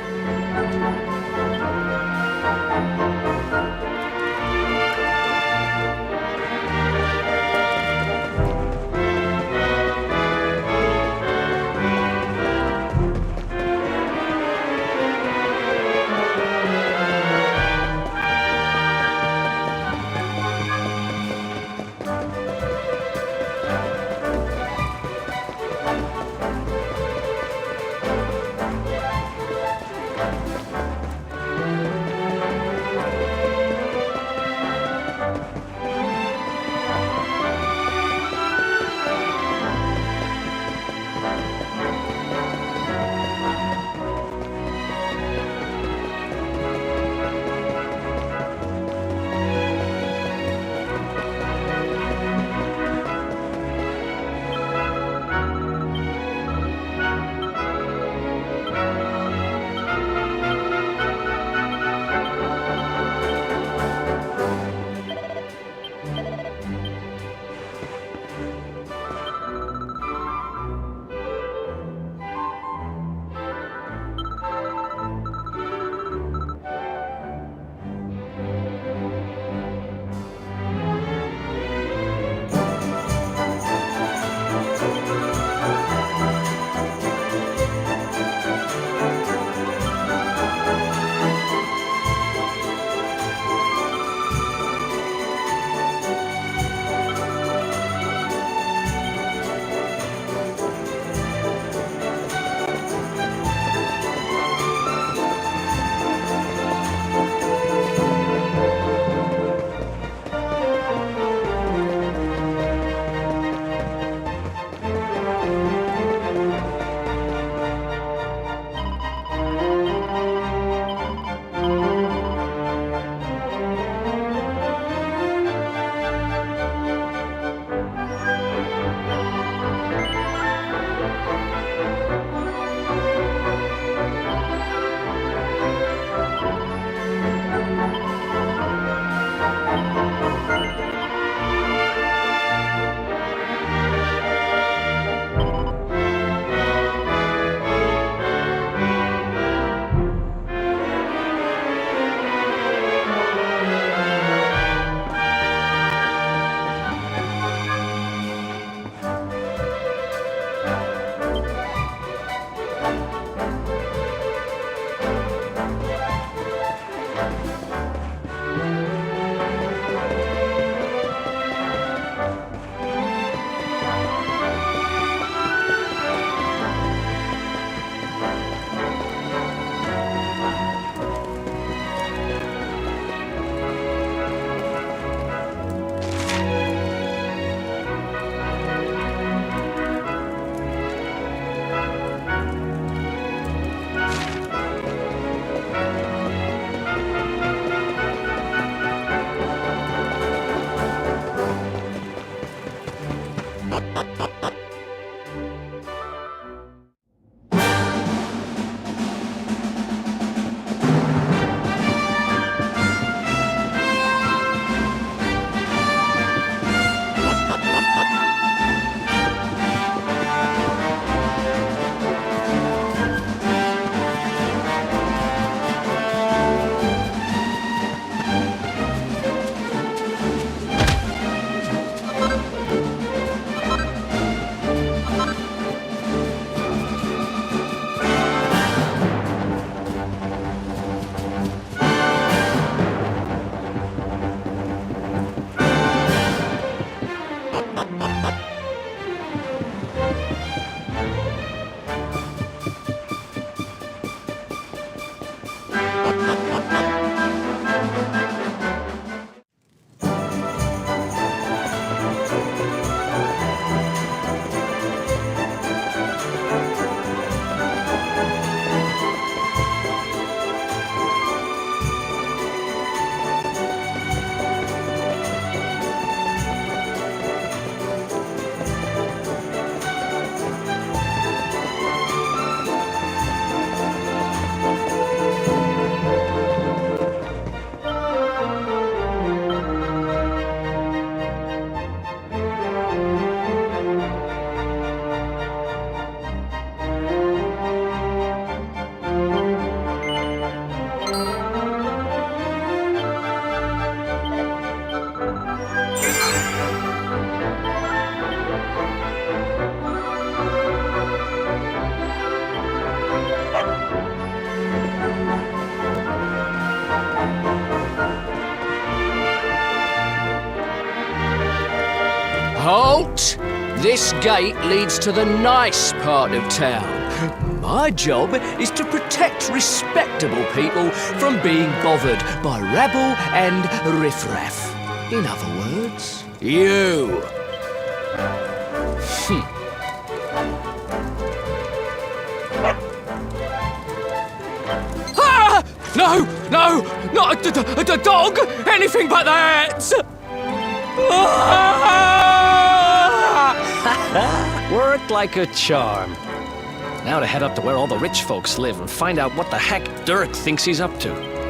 This gate leads to the nice part of town. My job is to protect respectable people from being bothered by rabble and riffraff. In other words, you. Ah! No! No! Not a dog! Anything but that! Worked like a charm. Now to head up to where all the rich folks live and find out what the heck Dirk thinks he's up to.